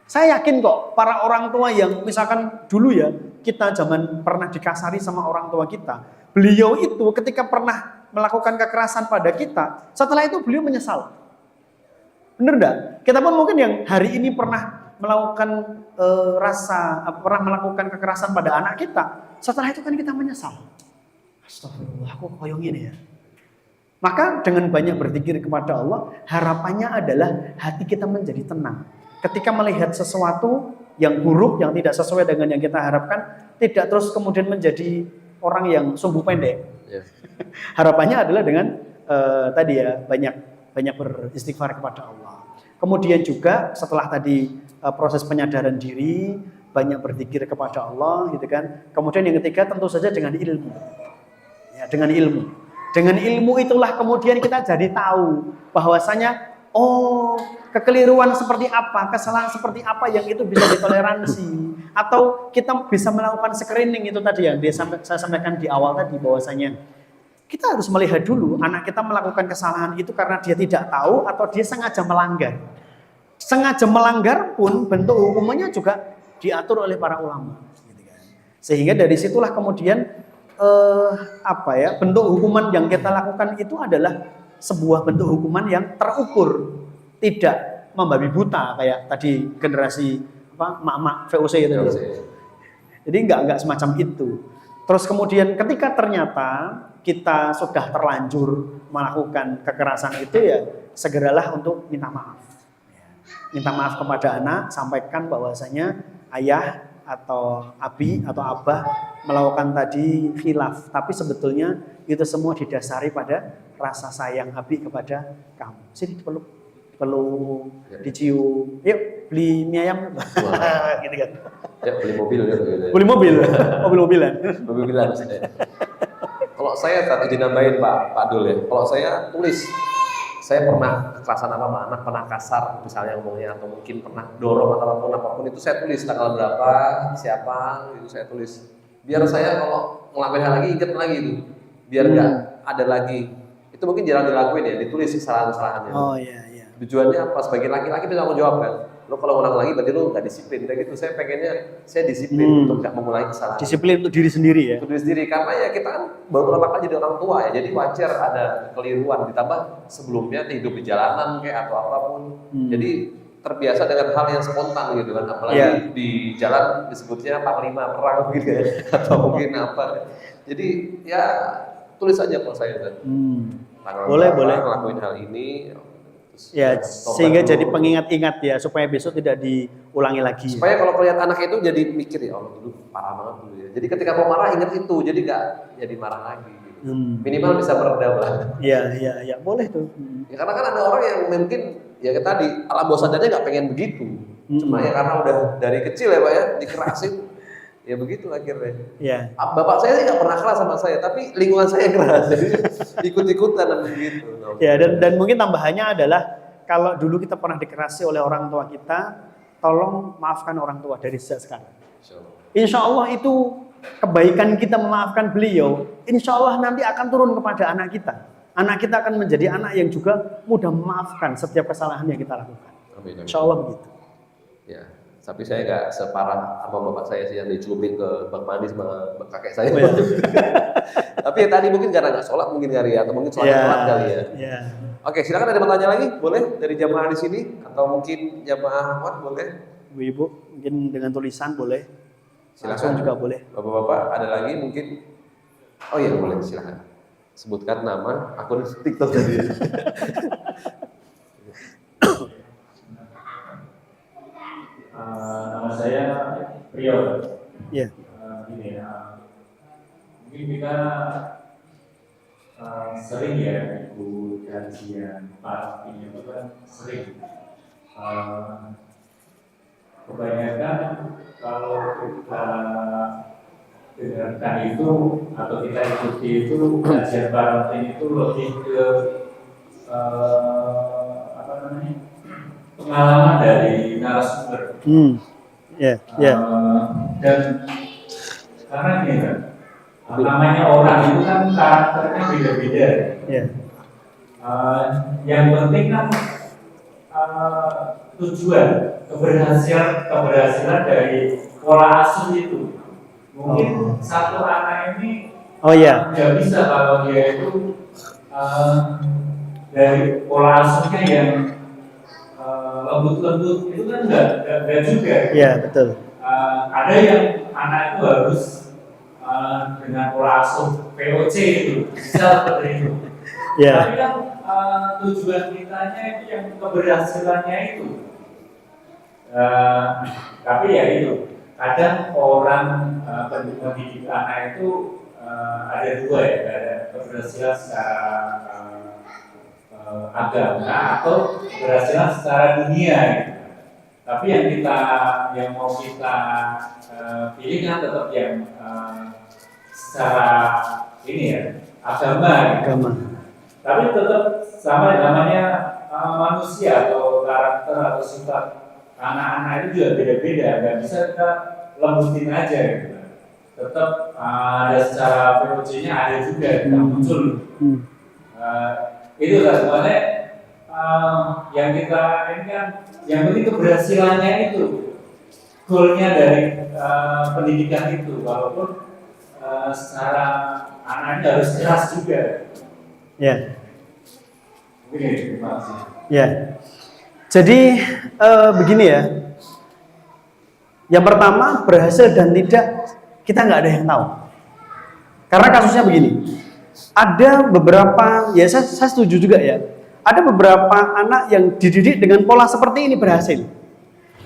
Saya yakin kok para orang tua yang misalkan dulu ya, kita zaman pernah dikasari sama orang tua kita. Beliau itu ketika pernah melakukan kekerasan pada kita, setelah itu beliau menyesal. Benar enggak? Kita pun mungkin yang hari ini pernah melakukan pernah melakukan kekerasan pada anak kita, setelah itu kan kita menyesal. Astagfirullah, aku koyong ini ya. Maka dengan banyak berzikir kepada Allah, harapannya adalah hati kita menjadi tenang. Ketika melihat sesuatu yang buruk, yang tidak sesuai dengan yang kita harapkan, tidak terus kemudian menjadi orang yang sumbu pendek. Yeah. Harapannya adalah dengan tadi ya banyak beristighfar kepada Allah. Kemudian juga setelah tadi proses penyadaran diri, banyak berzikir kepada Allah gitu kan. Kemudian yang ketiga tentu saja dengan ilmu. Ya, dengan ilmu. Dengan ilmu itulah kemudian kita jadi tahu bahwasanya oh, kekeliruan seperti apa, kesalahan seperti apa yang itu bisa ditoleransi, atau kita bisa melakukan screening itu tadi yang saya sampaikan di awal tadi bahwasanya kita harus melihat dulu anak kita melakukan kesalahan itu karena dia tidak tahu atau dia sengaja melanggar. Sengaja melanggar pun bentuk hukumannya juga diatur oleh para ulama. Sehingga dari situlah kemudian bentuk hukuman yang kita lakukan itu adalah sebuah bentuk hukuman yang terukur, tidak membabi buta kayak tadi generasi mak-mak VOC itu. Jadi enggak semacam itu. Terus kemudian ketika ternyata kita sudah terlanjur melakukan kekerasan itu ya segeralah untuk minta maaf. Minta maaf kepada anak, sampaikan bahwasanya ayah atau abi atau abah melakukan tadi khilaf, tapi sebetulnya itu semua didasari pada rasa sayang abi kepada kamu. Sini peluk, dicium, yuk beli mie ayam, gitu kan? Ya beli mobil ya. Beli mobilan. Mobilan. Kalau saya tadi dinambahin Pak Dul ya. Kalau saya tulis, saya pernah kekerasan apa sama anak, pernah kasar misalnya ngomongnya, atau mungkin pernah dorong atau apapun itu saya tulis tanggal berapa, siapa, itu saya tulis. Biar saya kalau ngelakuin hal lagi inget lagi itu, biar nggak ada lagi. Itu mungkin jarang dilakuin ya, ditulis kesalahan-kesalahannya. Oh iya. Tujuannya apa? Sebagai laki-laki bisa mau jawab kan. Lo kalau ngulang lagi berarti lo nggak disiplin. Kayak gitu saya pengennya saya disiplin untuk nggak mengulangi kesalahan. Disiplin untuk diri sendiri ya. Untuk diri sendiri karena ya kita kan baru pertama kali jadi orang tua ya. Jadi wajar ada kekeliruan, ditambah sebelumnya hidup di jalanan kayak atau apapun. Jadi terbiasa dengan hal yang spontan gitu kan. Apalagi di jalan disebutnya panglima perang gitu ya. Atau mungkin apa. Jadi ya tulis aja kalau saya kan. Boleh. Ngelakuin hal ini. Ya, sehingga jadi pengingat-ingat ya, supaya besok tidak diulangi lagi. Supaya kalau lihat anak itu jadi mikir ya, Allah dulu parah banget dulu ya. Jadi ketika mau marah ingat itu, jadi nggak jadi marah lagi. Gitu. Minimal bisa meredam lah. Iya, boleh tuh. Ya karena kan ada orang yang mungkin ya tadi alam bawah sadarnya nggak pengen begitu. Cuma ya karena udah dari kecil ya Pak ya dikerasin, ya begitu akhirnya. Iya. Bapak saya sih nggak pernah keras sama saya, tapi lingkungan saya keras, jadi ikut-ikutan dan begitu. Ya dan mungkin tambahannya adalah kalau dulu kita pernah dikerasi oleh orang tua kita, tolong maafkan orang tua dari sejak sekarang. Insya Allah itu kebaikan kita memaafkan beliau, insya Allah nanti akan turun kepada anak kita. Anak kita akan menjadi anak yang juga mudah memaafkan setiap kesalahan yang kita lakukan. Insya Allah begitu. Ya. Tapi saya nggak separah apa bapak saya sih yang dicelupin ke bak mandi sama kakek saya. Tapi ya tadi mungkin karena nggak sholat mungkin kali ya, atau mungkin sholat kali ya. Oke, silakan ada pertanyaan lagi, boleh dari jamaah di sini atau mungkin jamaah Ahmad boleh. Ibu mungkin dengan tulisan boleh. Silakan juga boleh. Bapak-bapak ada lagi mungkin. Oh iya boleh silakan. Sebutkan nama akun TikTok tadi. Nama saya Priyo. Iya. Mungkin kita sering ya ikut kajian Pak ini itu kan sering. Kebanyakan kalau kita dengarkan itu atau kita ikuti itu kajian parenting itu lebih ke pengalaman dari narasumber. Dan karena gini kan, namanya orang itu kan karakternya beda-beda. Yang penting kan tujuan keberhasilan dari pola asuh itu. Mungkin satu anak ini nggak bisa kalau dia itu dari pola asuhnya yang lembut-lembut itu kan enggak juga. Iya, betul. Ada yang anak itu harus dengan pola asuh POC itu, bisa seperti itu. Tapi kan tujuan kitanya itu yang keberhasilannya itu. Tapi ya itu, kadang orang pendidik anak itu ada dua ya, ada keberhasilan secara agama atau keberhasilan secara dunia gitu. Tapi yang mau kita pilih kan tetap yang secara ini ya agama. Agama. Tapi tetap sama namanya manusia atau karakter atau sifat anak-anak itu juga beda-beda. Nggak bisa kita lembutin aja gitu. Tetap ada secara VOC-nya ada juga yang muncul. Itu kan sebenarnya yang kita ini kan yang penting keberhasilannya itu goalnya dari pendidikan itu, walaupun secara anaknya harus keras juga. Ya. Oke, terima kasih. Ya. Jadi begini ya. Yang pertama, berhasil dan tidak kita nggak ada yang tahu. Karena kasusnya begini. Ada beberapa, ya saya setuju juga ya. Ada beberapa anak yang dididik dengan pola seperti ini berhasil.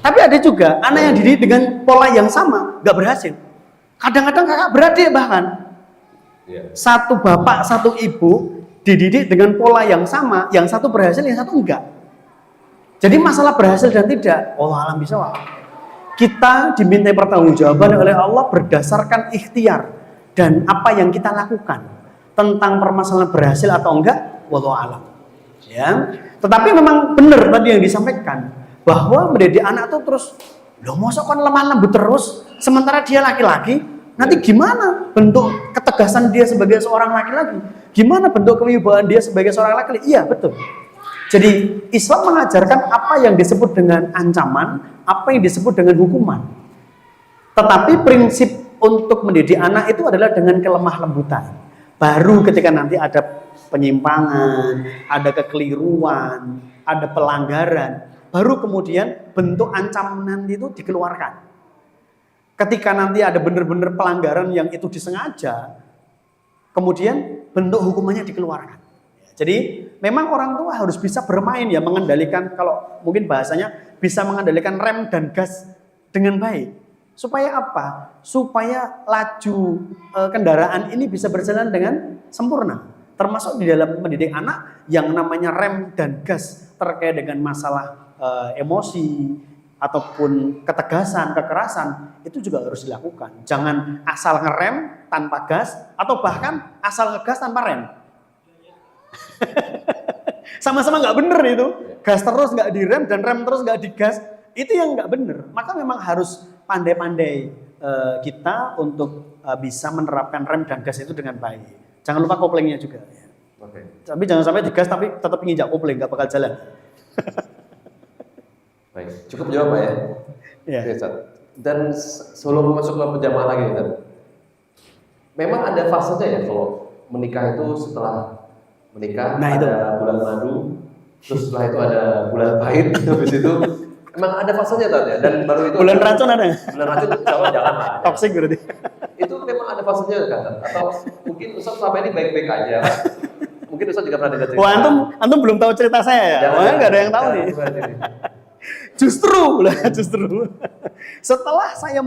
Tapi ada juga anak yang dididik dengan pola yang sama nggak berhasil. Kadang-kadang kakak beradik bahkan. Satu bapak, satu ibu dididik dengan pola yang sama, yang satu berhasil, yang satu enggak. Jadi masalah berhasil dan tidak, Allah alam bisawab. Kita diminta pertanggungjawaban oleh Allah berdasarkan ikhtiar dan apa yang kita lakukan tentang permasalahan berhasil atau enggak, wallahu alam. Ya, tetapi memang benar tadi yang disampaikan bahwa mendidik anak itu terus, loh mosok kan lemah lembut terus, sementara dia laki-laki, nanti gimana bentuk ketegasan dia sebagai seorang laki-laki? Gimana bentuk kewibawaan dia sebagai seorang laki-laki? Iya betul. Jadi Islam mengajarkan apa yang disebut dengan ancaman, apa yang disebut dengan hukuman. Tetapi prinsip untuk mendidik anak itu adalah dengan kelemah lembutan. Baru ketika nanti ada penyimpangan, ada kekeliruan, ada pelanggaran, baru kemudian bentuk ancaman itu dikeluarkan. Ketika nanti ada benar-benar pelanggaran yang itu disengaja, kemudian bentuk hukumannya dikeluarkan. Jadi memang orang tua harus bisa bermain ya, mengendalikan, kalau mungkin bahasanya bisa mengendalikan rem dan gas dengan baik. Supaya apa? Supaya laju kendaraan ini bisa berjalan dengan sempurna. Termasuk di dalam mendidik anak yang namanya rem dan gas terkait dengan masalah emosi ataupun ketegasan, kekerasan, itu juga harus dilakukan. Jangan asal ngerem tanpa gas atau bahkan asal ngegas tanpa rem. Sama-sama nggak bener itu. Gas terus nggak direm dan rem terus nggak digas, itu yang nggak bener. Maka memang harus pandai-pandai kita untuk bisa menerapkan rem dan gas itu dengan baik. Jangan lupa koplingnya juga. Tapi jangan sampai digas tapi tetap nginjak kopling, nggak bakal jalan. Baik, cukup jawab Pak ya. Ya. Oke, Ustaz. Dan sebelum masuk ke penjamaah lagi, Ustaz. Memang ada fasenya ya kalau menikah itu setelah menikah ada bulan madu, terus setelah itu ada bulan pahit, habis itu emang ada fasenya Ustaz ya. Dan baru itu bulan racun ada nggak? Bulan racun jangan lah. Toxic berarti. Itu memang ada fasenya kan? Atau mungkin Ustaz selama ini baik-baik aja. Mungkin Ustaz juga pernah dengar cerita. Wah, antum belum tahu cerita saya ya? Wah, nggak ada yang tahu nih. Justru setelah saya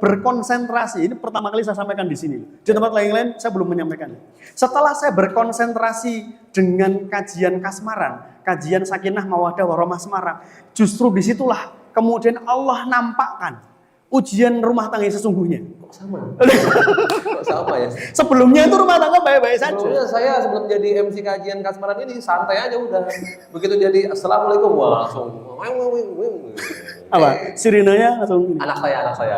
berkonsentrasi, ini pertama kali saya sampaikan di sini. Di tempat lain-lain saya belum menyampaikan. Setelah saya berkonsentrasi dengan kajian kasmaran, kajian sakinah mawaddah warahmah Semarang, justru disitulah kemudian Allah nampakkan ujian rumah tangga sesungguhnya. Kok sama ya? Sebelumnya itu rumah tangga baik-baik saja. Sebelumnya saya sebelum jadi MC kajian kasmaran ini santai aja udah. Begitu jadi assalamualaikum wah langsung. Apa? Sirinanya langsung. Anak saya.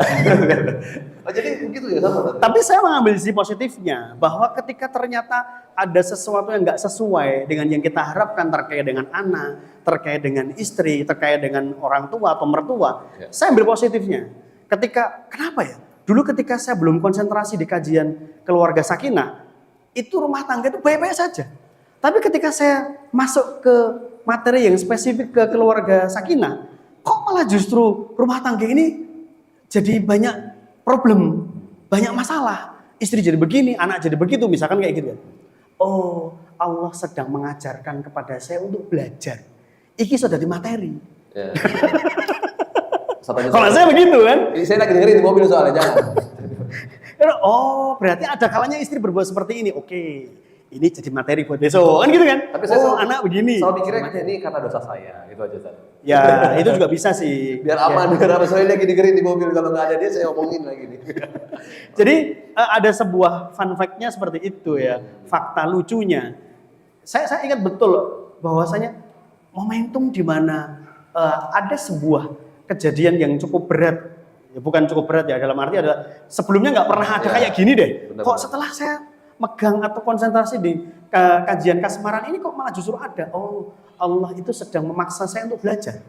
Oh, jadi begitu ya sama. Tapi saya mengambil sisi positifnya bahwa ketika ternyata ada sesuatu yang nggak sesuai dengan yang kita harapkan terkait dengan anak, terkait dengan istri, terkait dengan orang tua atau mertua, saya ambil positifnya. Kenapa ya? Dulu ketika saya belum konsentrasi di kajian keluarga sakinah, itu rumah tangga itu baik-baik saja. Tapi ketika saya masuk ke materi yang spesifik ke keluarga sakinah, kok malah justru rumah tangga ini jadi banyak problem, banyak masalah. Istri jadi begini, anak jadi begitu, misalkan kayak gitu ya. Oh, Allah sedang mengajarkan kepada saya untuk belajar. Iki sudah di materi. Ya. Kalau saya begitu kan? Saya lagi dengerin di mobil soalnya jangan. Oh, berarti ada kalanya istri berbuat seperti ini. Oke. ini jadi materi buat besok kan gitu kan. Tapi saya oh anak begini. Selalu mikirnya ini karena dosa saya, itu aja Ustaz. Ya itu juga bisa sih. Biar aman, biar apa soalnya lagi dengerin di mobil, kalau nggak ada dia saya omongin lagi nih. Jadi ada sebuah fun fact-nya seperti itu ya, fakta lucunya. Saya ingat betul bahwasanya momentum di mana ada sebuah kejadian yang cukup berat. Ya, bukan cukup berat ya, dalam arti adalah sebelumnya nggak pernah ada kayak gini deh. Benar-benar. Kok setelah saya megang atau konsentrasi di kajian kasmaran ini kok malah justru ada. Oh, Allah itu sedang memaksa saya untuk belajar.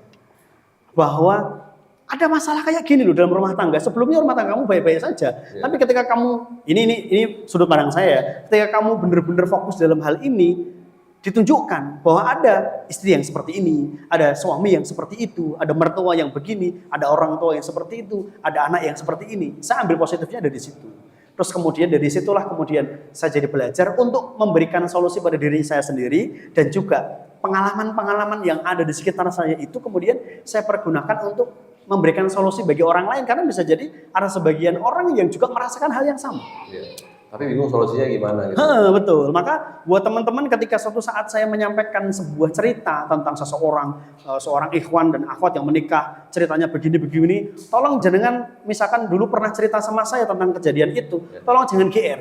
Bahwa ada masalah kayak gini loh dalam rumah tangga. Sebelumnya rumah tangga kamu baik-baik saja. Tapi ketika kamu, ini sudut pandang saya, ketika kamu benar-benar fokus dalam hal ini, ditunjukkan bahwa ada istri yang seperti ini, ada suami yang seperti itu, ada mertua yang begini, ada orang tua yang seperti itu, ada anak yang seperti ini. Saya ambil positifnya dari situ. Terus kemudian dari situlah kemudian saya jadi belajar untuk memberikan solusi pada diri saya sendiri dan juga pengalaman-pengalaman yang ada di sekitar saya itu kemudian saya pergunakan untuk memberikan solusi bagi orang lain karena bisa jadi ada sebagian orang yang juga merasakan hal yang sama. Iya. Tapi bingung solusinya gimana gitu. Betul. Maka buat teman-teman ketika suatu saat saya menyampaikan sebuah cerita tentang seorang ikhwan dan akhwat yang menikah, ceritanya begini-begini, tolong jangan misalkan dulu pernah cerita sama saya tentang kejadian itu, tolong jangan GR.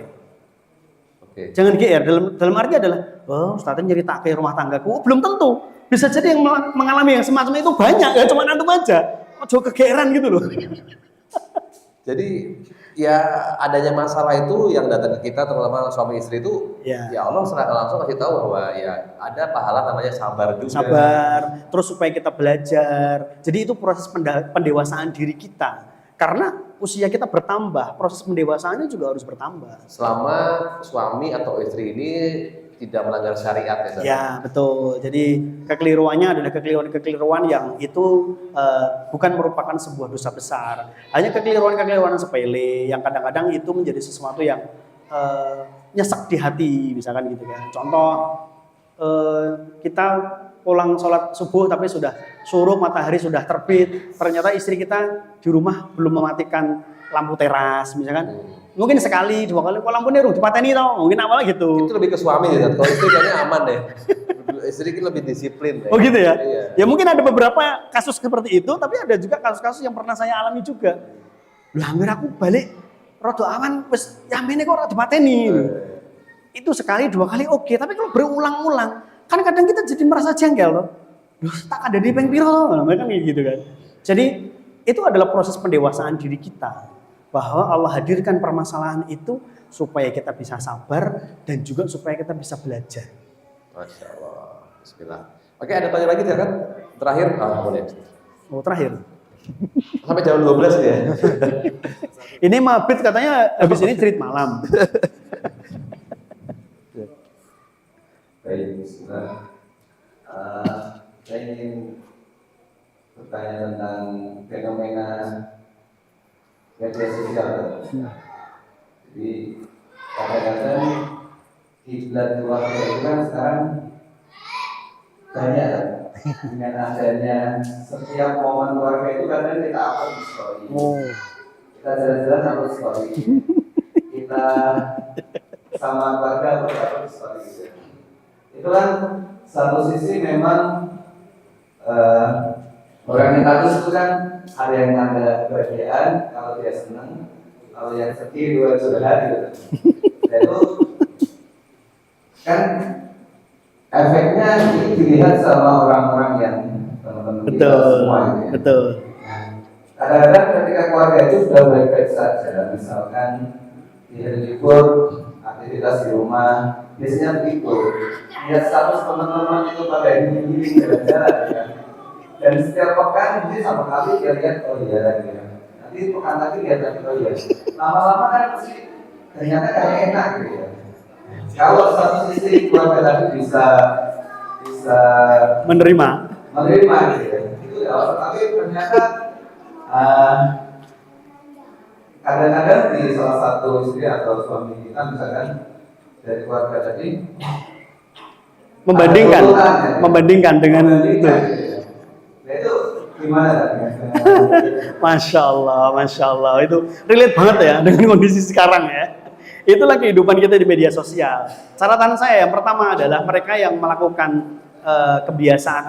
Oke. Jangan GR dalam arti adalah, oh Ustaznya cerita ke rumah tanggaku, belum tentu. Bisa jadi yang mengalami yang semacam itu banyak, ya cuma antum aja. Coba kegeeran gitu loh. Jadi ya adanya masalah itu yang datang ke kita terutama suami istri itu ya Allah secara langsung kasih tahu bahwa ya ada pahala namanya sabar juga. Sabar, terus supaya kita belajar. Jadi itu proses pendewasaan diri kita. Karena usia kita bertambah, proses pendewasaannya juga harus bertambah. Selama suami atau istri ini tidak melanggar syariat ya. Ya betul. Jadi kekeliruannya adalah kekeliruan yang itu bukan merupakan sebuah dosa besar. Hanya kekeliruan sepele yang kadang-kadang itu menjadi sesuatu yang nyesek di hati, misalkan gitu kan. Contoh kita pulang sholat subuh tapi sudah suruh matahari sudah terbit, ternyata istri kita di rumah belum mematikan lampu teras, misalkan. Mungkin sekali, 2 kali, kok lampunya ruh dipateni tau, mungkin apa gitu. Itu lebih ke suami ya, kalau istri kayaknya aman deh. Istri kan lebih disiplin. Oh gitu ya? Iya. Ya mungkin ada beberapa kasus seperti itu, tapi ada juga kasus-kasus yang pernah saya alami juga. Loh hampir aku balik, rodo aman, wes yamene kok rodo dipateni. Itu sekali, 2 kali oke, tapi kalau berulang-ulang, kan kadang kita jadi merasa jengkel loh. Loh tak ada di peng piro, mereka kayak gitu kan. Jadi itu adalah proses pendewasaan diri kita. Bahwa Allah hadirkan permasalahan itu supaya kita bisa sabar dan juga supaya kita bisa belajar. Masya Allah. Bismillah. Oke, ada tanya lagi kan? Terakhir, boleh. Oh terakhir. Sampai jam 12 ya. Ini mabit katanya habis ini treat malam. Baik, bismillah. Saya ingin bertanya tentang fenomena media sosial. Jadi kadang-kadang kiblat keluarga itu kan sekarang banyak dengan adanya setiap momen keluarga itu kadang kita upload di story. Kita jalan-jalan upload story. Kita sama keluarga upload di story gitu. Itu kan satu sisi memang organisasi itu kan ada yang ada kebahagiaan kalau dia senang, kalau yang sedih dua curhat gitu. Dan itu kan efeknya ini dilihat sama orang-orang yang teman-teman kita semua gitu ya. Betul. Kadang-kadang ketika keluarga itu sudah baik-baik saja, misalkan di hari libur aktivitas di rumah biasanya begitu. Lihat status teman-teman itu pada ini jalan-jalan ya. Dan setiap pekan ini sama kali dia lihat oh iya lagi ya. Nanti pekan lagi lihat lagi oh iya. Lama-lama kan pasti ternyata kayak enak gitu ya. Kalau satu sisi keluarga tadi bisa Menerima gitu ya. Itu ya, tapi ternyata kadang-kadang di salah satu istri atau suami kita misalkan dari keluarga tadi membandingkan dengan itu. Nah, itu gimana? Masya Allah, itu relate banget ya dengan kondisi sekarang ya. Itulah kehidupan kita di media sosial. Catatan saya yang pertama adalah mereka yang melakukan kebiasaan,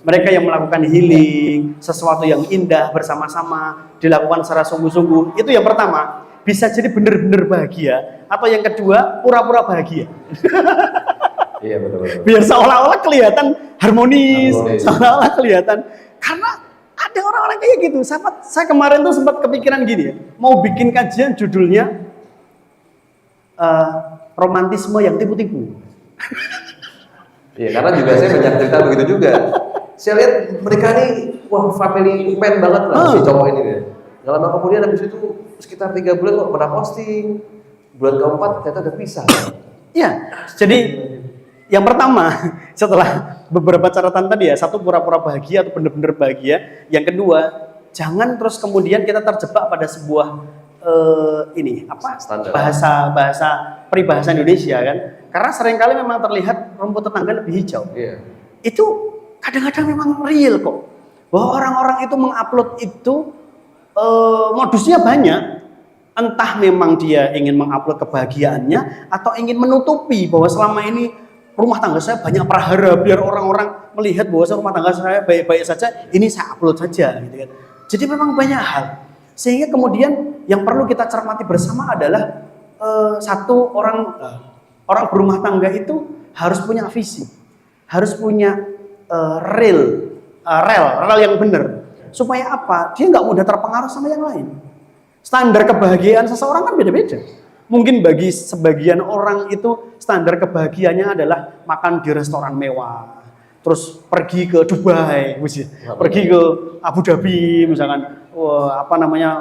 mereka yang melakukan healing, sesuatu yang indah bersama-sama, dilakukan secara sungguh-sungguh. Itu yang pertama, bisa jadi benar-benar bahagia. Atau yang kedua, pura-pura bahagia. Iya betul. Biar seolah-olah kelihatan harmonis. Seolah-olah kelihatan. Karena ada orang-orang kayak gitu. Saya kemarin tuh sempat kepikiran gini ya, mau bikin kajian judulnya romantisme yang tipu-tipu. Iya, karena juga saya banyak cerita begitu juga. Saya lihat mereka nih, wah family man banget lah si cowok ini ya. Gak lama kemudian habis itu sekitar 3 bulan kok pernah posting. Bulan keempat ternyata udah pisah. Iya, jadi yang pertama setelah beberapa catatan tadi ya, satu pura-pura bahagia atau benar-benar bahagia. Yang kedua, jangan terus kemudian kita terjebak pada sebuah Standar. bahasa peribahasa Indonesia kan. Karena seringkali memang terlihat rumput tetangga lebih hijau. Iya. Itu kadang-kadang memang real kok. Bahwa orang-orang itu mengupload itu modusnya banyak. Entah memang dia ingin mengupload kebahagiaannya atau ingin menutupi bahwa selama ini rumah tangga saya banyak prahara, biar orang-orang melihat bahwa rumah tangga saya baik-baik saja, ini saya upload saja gitu kan. Jadi memang banyak hal. Sehingga kemudian yang perlu kita cermati bersama adalah satu orang berumah tangga itu harus punya visi, harus punya rel yang benar. Supaya apa? Dia nggak mudah terpengaruh sama yang lain. Standar kebahagiaan seseorang kan beda-beda. Mungkin bagi sebagian orang itu standar kebahagiaannya adalah makan di restoran mewah, terus pergi ke Dubai, pergi ke Abu Dhabi misalkan,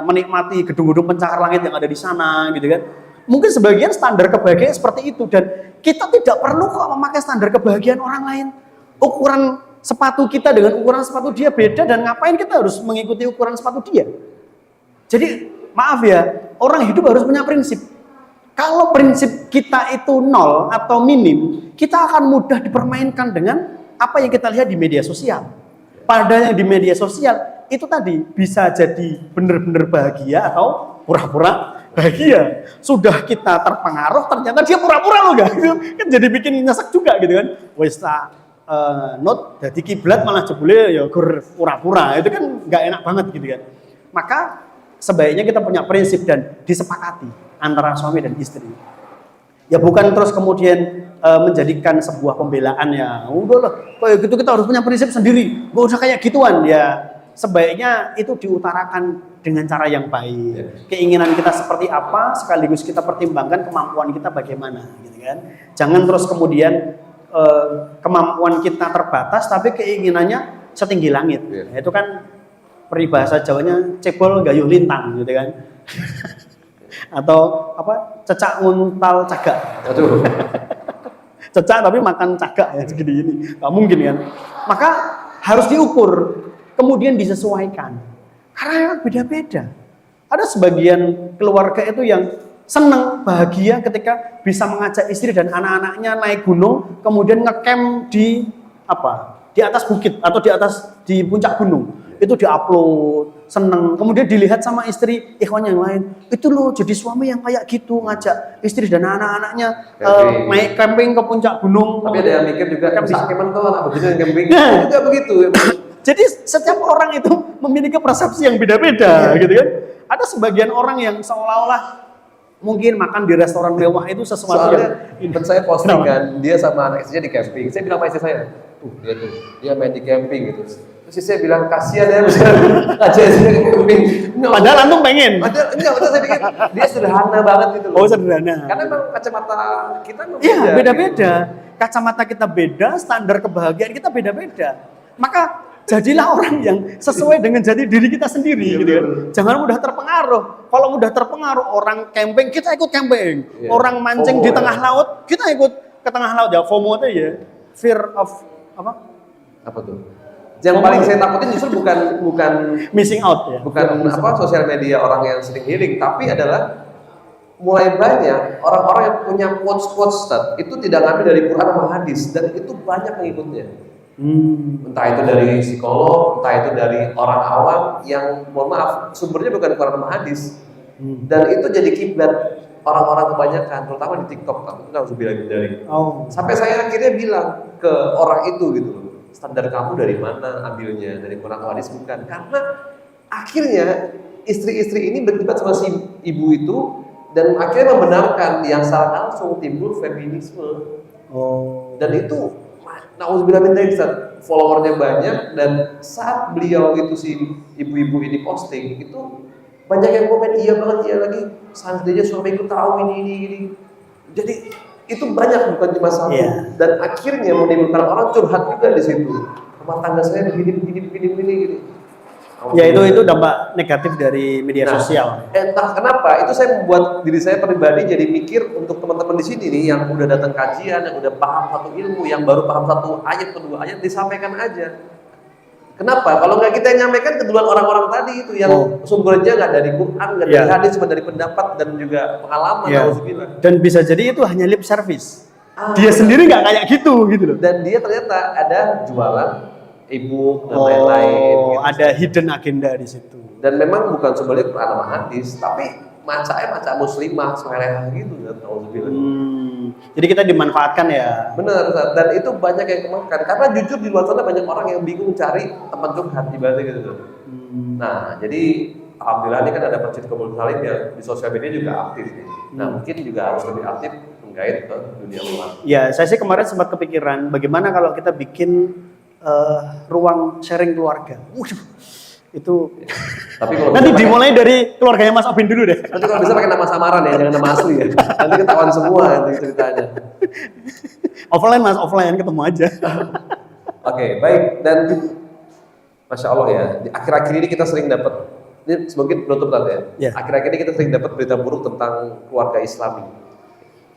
menikmati gedung-gedung pencakar langit yang ada di sana, gitu kan. Mungkin sebagian standar kebahagiaan seperti itu, dan kita tidak perlu kok memakai standar kebahagiaan orang lain. Ukuran sepatu kita dengan ukuran sepatu dia beda, dan ngapain kita harus mengikuti ukuran sepatu dia? Jadi maaf ya, orang hidup harus punya prinsip. Kalau prinsip kita itu nol atau minim, kita akan mudah dipermainkan dengan apa yang kita lihat di media sosial. Padahal yang di media sosial itu tadi bisa jadi benar-benar bahagia atau pura-pura bahagia. Sudah kita terpengaruh, ternyata dia pura-pura loh, gak? Kan jadi bikin nyesek juga gitu kan. Wes not jadi kiblat malah jebule ya gur pura-pura. Itu kan nggak enak banget gitu kan. Maka sebaiknya kita punya prinsip dan disepakati antara suami dan istri. Ya bukan terus kemudian menjadikan sebuah pembelaan ya. Udahlah, kayak gitu kita harus punya prinsip sendiri. Gak usah kayak gituan ya. Sebaiknya itu diutarakan dengan cara yang baik. Keinginan kita seperti apa, sekaligus kita pertimbangkan kemampuan kita bagaimana, gitu kan. Jangan terus kemudian kemampuan kita terbatas tapi keinginannya setinggi langit. Nah, itu kan peribahasa Jawanya cebol gayuh lintang, gitu kan. Atau apa, cecak nguntal cagak. Aduh. Cecak tapi makan cagak ya segini ini, nggak mungkin kan. Maka harus diukur, kemudian disesuaikan. Karena beda-beda. Ada sebagian keluarga itu yang senang, bahagia ketika bisa mengajak istri dan anak-anaknya naik gunung, kemudian ngecamp di atas bukit atau di puncak gunung. Itu diupload, seneng. Kemudian dilihat sama istri, ikhwan yang lain. Itu loh jadi suami yang kayak gitu, ngajak istri dan anak-anaknya naik camping ke puncak gunung. Tapi ada yang mikir juga, kemen tuh anak begitu yang camping. Juga begitu. Jadi setiap orang itu memiliki persepsi yang beda-beda, gitu kan. Ada sebagian orang yang seolah-olah mungkin makan di restoran mewah itu sesuatu yang saya posting kan, dia sama anak istrinya di camping. Saya bilang sama istri saya, dia main di camping gitu. Terus saya bilang, kasihan ya, ngajak istri di camping. Padahal antum pengen. Padahal saya pikir dia sederhana banget gitu loh. Oh, sederhana. Karena memang kacamata kita beda. Iya, beda-beda. Gitu. Kacamata kita beda, standar kebahagiaan kita beda-beda. Maka jadilah orang yang sesuai dengan jati diri kita sendiri, gitu kan. Jangan mudah terpengaruh. Kalau mudah terpengaruh orang camping, kita ikut camping. Orang mancing di tengah laut, kita ikut ke tengah laut. Ya FOMO itu ya, fear of apa tuh? Yang paling saya takutin justru bukan missing out ya. Bukan sosial media orang yang sering healing, tapi adalah mulai banyak orang-orang yang punya quotes itu tidak ngambil dari Quran atau hadis, dan itu banyak pengikutnya. Entah itu dari psikolog, entah itu dari orang awam yang mohon maaf sumbernya bukan Quran atau hadis, dan itu jadi kiblat orang-orang kebanyakan, terutama di TikTok, itu harus bilang dari. Sampai saya akhirnya bilang ke orang itu gitu, standar kamu dari mana ambilnya, dari Quran atau hadis? Bukan, karena akhirnya istri-istri ini berdebat sama si ibu itu dan akhirnya membenarkan yang secara langsung timbul feminisme. Dan itu, nauzubillah min dzalik, followernya banyak, dan saat beliau itu si ibu-ibu ini posting itu banyak yang komen iya banget, iya lagi, seandainya suamiku tahu ini. Jadi itu banyak, bukan cuma satu. Dan akhirnya menimbulkan orang curhat juga di situ. Rumah tangga saya begini. Ya itu dampak negatif dari media sosial. Entah kenapa itu saya membuat diri saya pribadi jadi mikir untuk teman-teman di sini nih yang udah datang kajian, yang udah paham satu ilmu, yang baru paham satu ayat, kedua ayat, disampaikan aja. Kenapa? Kalau nggak kita yang nyampaikan keduluan orang-orang tadi itu yang sumbernya nggak dari Quran, nggak dari hadis, cuma dari pendapat dan juga pengalaman. Dan bisa jadi itu hanya lip service. Dia sendiri nggak kayak gitu loh. Dan dia ternyata ada jualan ibu dan lain-lain. Gitu. Ada hidden agenda di situ. Dan memang bukan sebenarnya Quran sama hadis, tapi maca muslimah, solehah gitu. Jadi kita dimanfaatkan ya. Benar, dan itu banyak yang kemakan. Karena jujur di luar sana banyak orang yang bingung cari teman curhat ibaratnya gitu. Nah, jadi alhamdulillah ini kan ada Masjid Qabul Salim yang di sosial media juga aktif. Nah, mungkin juga harus lebih aktif menggait ke dunia luar. Ya, saya sih kemarin sempat kepikiran bagaimana kalau kita bikin ruang sharing keluarga. Itu tapi kalau nanti dimulai dari keluarganya Mas Obin dulu deh. Nanti kalau bisa pakai nama samaran ya, jangan nama asli ya. Nanti ketahuan semua nanti ceritanya. Offline ketemu aja. Oke, baik. Dan Masya Allah ya, di akhir-akhir ini kita sering dapat, ini sebagai penutup tadi ya. Akhir-akhir ini kita sering dapat berita buruk tentang keluarga Islami.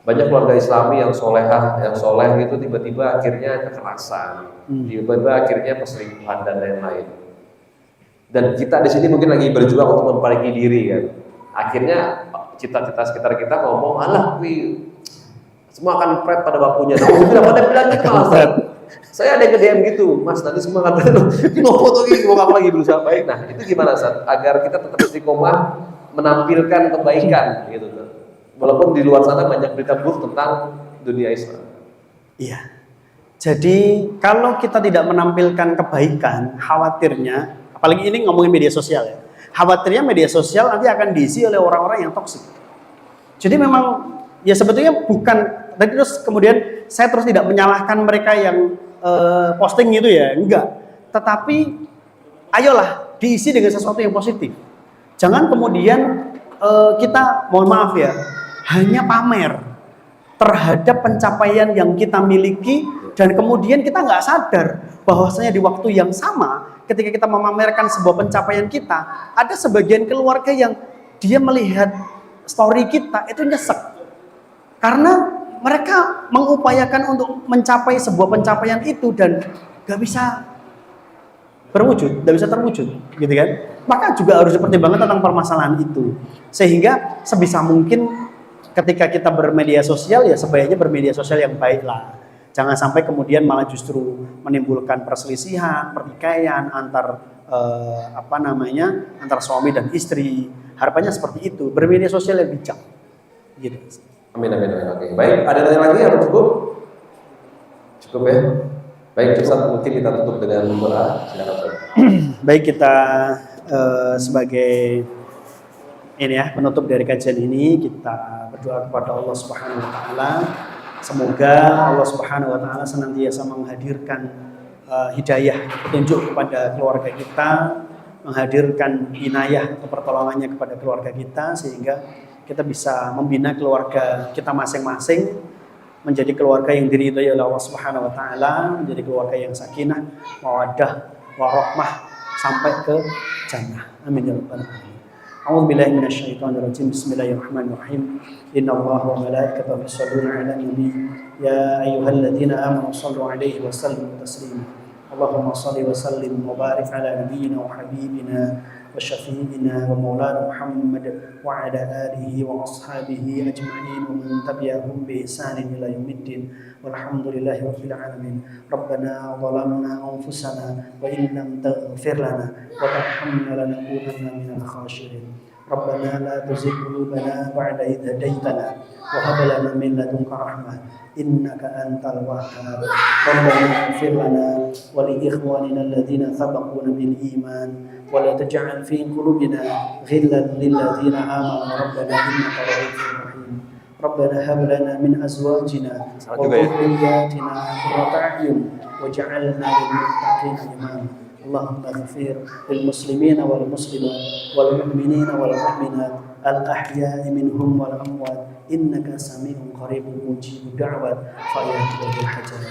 Banyak keluarga Islami yang solehah, yang soleh itu tiba-tiba akhirnya kekerasan, tiba-tiba akhirnya perselingkuhan dan lain-lain. Dan kita di sini mungkin lagi berjuang untuk memperbaiki diri kan. Akhirnya cita-cita sekitar kita ngomong, alah, semua akan pret pada waktunya. Nah, pada bilang gitu malah. Saya ada yang nge-DM gitu, Mas nanti semua akan mau foto gitu, mau apa lagi berusaha baik. Nah itu gimana Sat? Agar kita tetap istiqomah menampilkan kebaikan gitu. Walaupun di luar sana banyak berita buruk tentang dunia Islam. Iya. Jadi kalau kita tidak menampilkan kebaikan, khawatirnya, apalagi ini ngomongin media sosial ya, khawatirnya media sosial nanti akan diisi oleh orang-orang yang toksik. Jadi memang ya sebetulnya bukan, dan terus kemudian saya terus tidak menyalahkan mereka yang posting itu ya, enggak. Tetapi ayolah diisi dengan sesuatu yang positif. Jangan kemudian kita, mohon maaf ya, hanya pamer terhadap pencapaian yang kita miliki dan kemudian kita nggak sadar bahwasanya di waktu yang sama ketika kita memamerkan sebuah pencapaian kita, ada sebagian keluarga yang dia melihat story kita itu nyesek karena mereka mengupayakan untuk mencapai sebuah pencapaian itu dan nggak bisa berwujud, nggak bisa terwujud, gitu kan? Maka juga harus dipertimbangkan tentang permasalahan itu, sehingga sebisa mungkin ketika kita bermedia sosial ya sebaiknya bermedia sosial yang baik lah. Jangan sampai kemudian malah justru menimbulkan perselisihan, pertikaian antar antar suami dan istri. Harapannya seperti itu, bermedia sosial yang bijak. Gitu. Amin. Oke. Baik, ada yang lagi yang cukup? Cukup ya. Baik, Ustaz, mungkin kita tutup dengan doa. Silakan. Baik, kita sebagai ini ya penutup dari kajian ini, kita berdoa kepada Allah Subhanahu wa taala. Semoga Allah Subhanahu wa taala senantiasa menghadirkan hidayah, petunjuk kepada keluarga kita, menghadirkan inayah atau pertolongannya kepada keluarga kita sehingga kita bisa membina keluarga kita masing-masing menjadi keluarga yang diridhai oleh Allah Subhanahu wa taala, menjadi keluarga yang sakinah, mawaddah, warahmah sampai ke jannah. Amin ya rabbal alamin. A'udzu billahi minasyaitonir rajim. Bismillahirrahmanirrahim. Innallaha wa malaikatahu yusholluna 'alan nabi. Ya ayyuhalladzina amanu shallu 'alaihi wa sallimu taslima. Allahumma shalli wa sallim wa barik 'ala nabiyyina wa habibina wa syafi'ina wa maulana Muhammad wa 'ala alihi wa ashabihi ajma'in wa man tabi'ahum bi ihsanin ila yaumiddin. Walhamdulillahi rabbil alamin. Rabbana zalamna anfusana wa in lam taghfir lana wa tarhamna lanakunanna minal khashirin. ربنا لا تزغ قلوبنا بعد إذ هديتنا وهب لنا من لدنك رحمة إنك أنت الوهاب ربنا اغفر لنا ولإخواننا الذين سبقونا بالإيمان ولا تجعل في قلوبنا غلا للذين آمنوا ربنا إنك رؤوف رحيم ربنا هب لنا من أزواجنا وذرياتنا قرة أعين وجعلنا للمتقين إماما اللهم اغفر للمسلمين والمسلمات والمؤمنين والمؤمنات الأحياء منهم والأموات إنك سميع قريب مجيب الدعوات فيا قضي الحاجات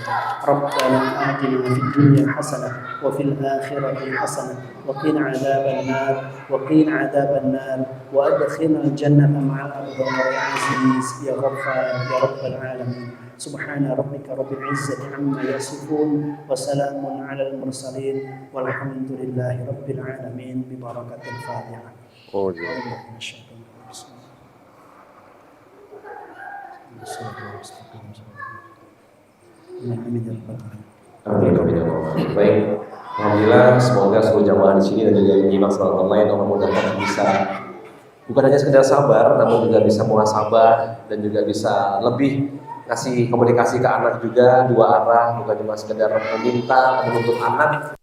ربنا آتنا في الدنيا حسنة وفي الآخرة حسنة وقنا عذاب النار وأدخلنا الجنة مع الأبرار يا عزيز يا غفار يا رب العالمين سبحان ربك رب العزة عما يصفون وسلام على المرسلين والحمد لله رب العالمين ببركة الفاتحة. Oh, iya. Baik, alhamdulillah semoga seluruh jamaah di sini dan juga yang menyimak secara online mudah-mudahan bisa bukan hanya sekedar sabar, namun juga bisa muhasabah dan juga bisa lebih kasih komunikasi ke anak juga dua arah, bukan cuma sekedar meminta menuntut anak.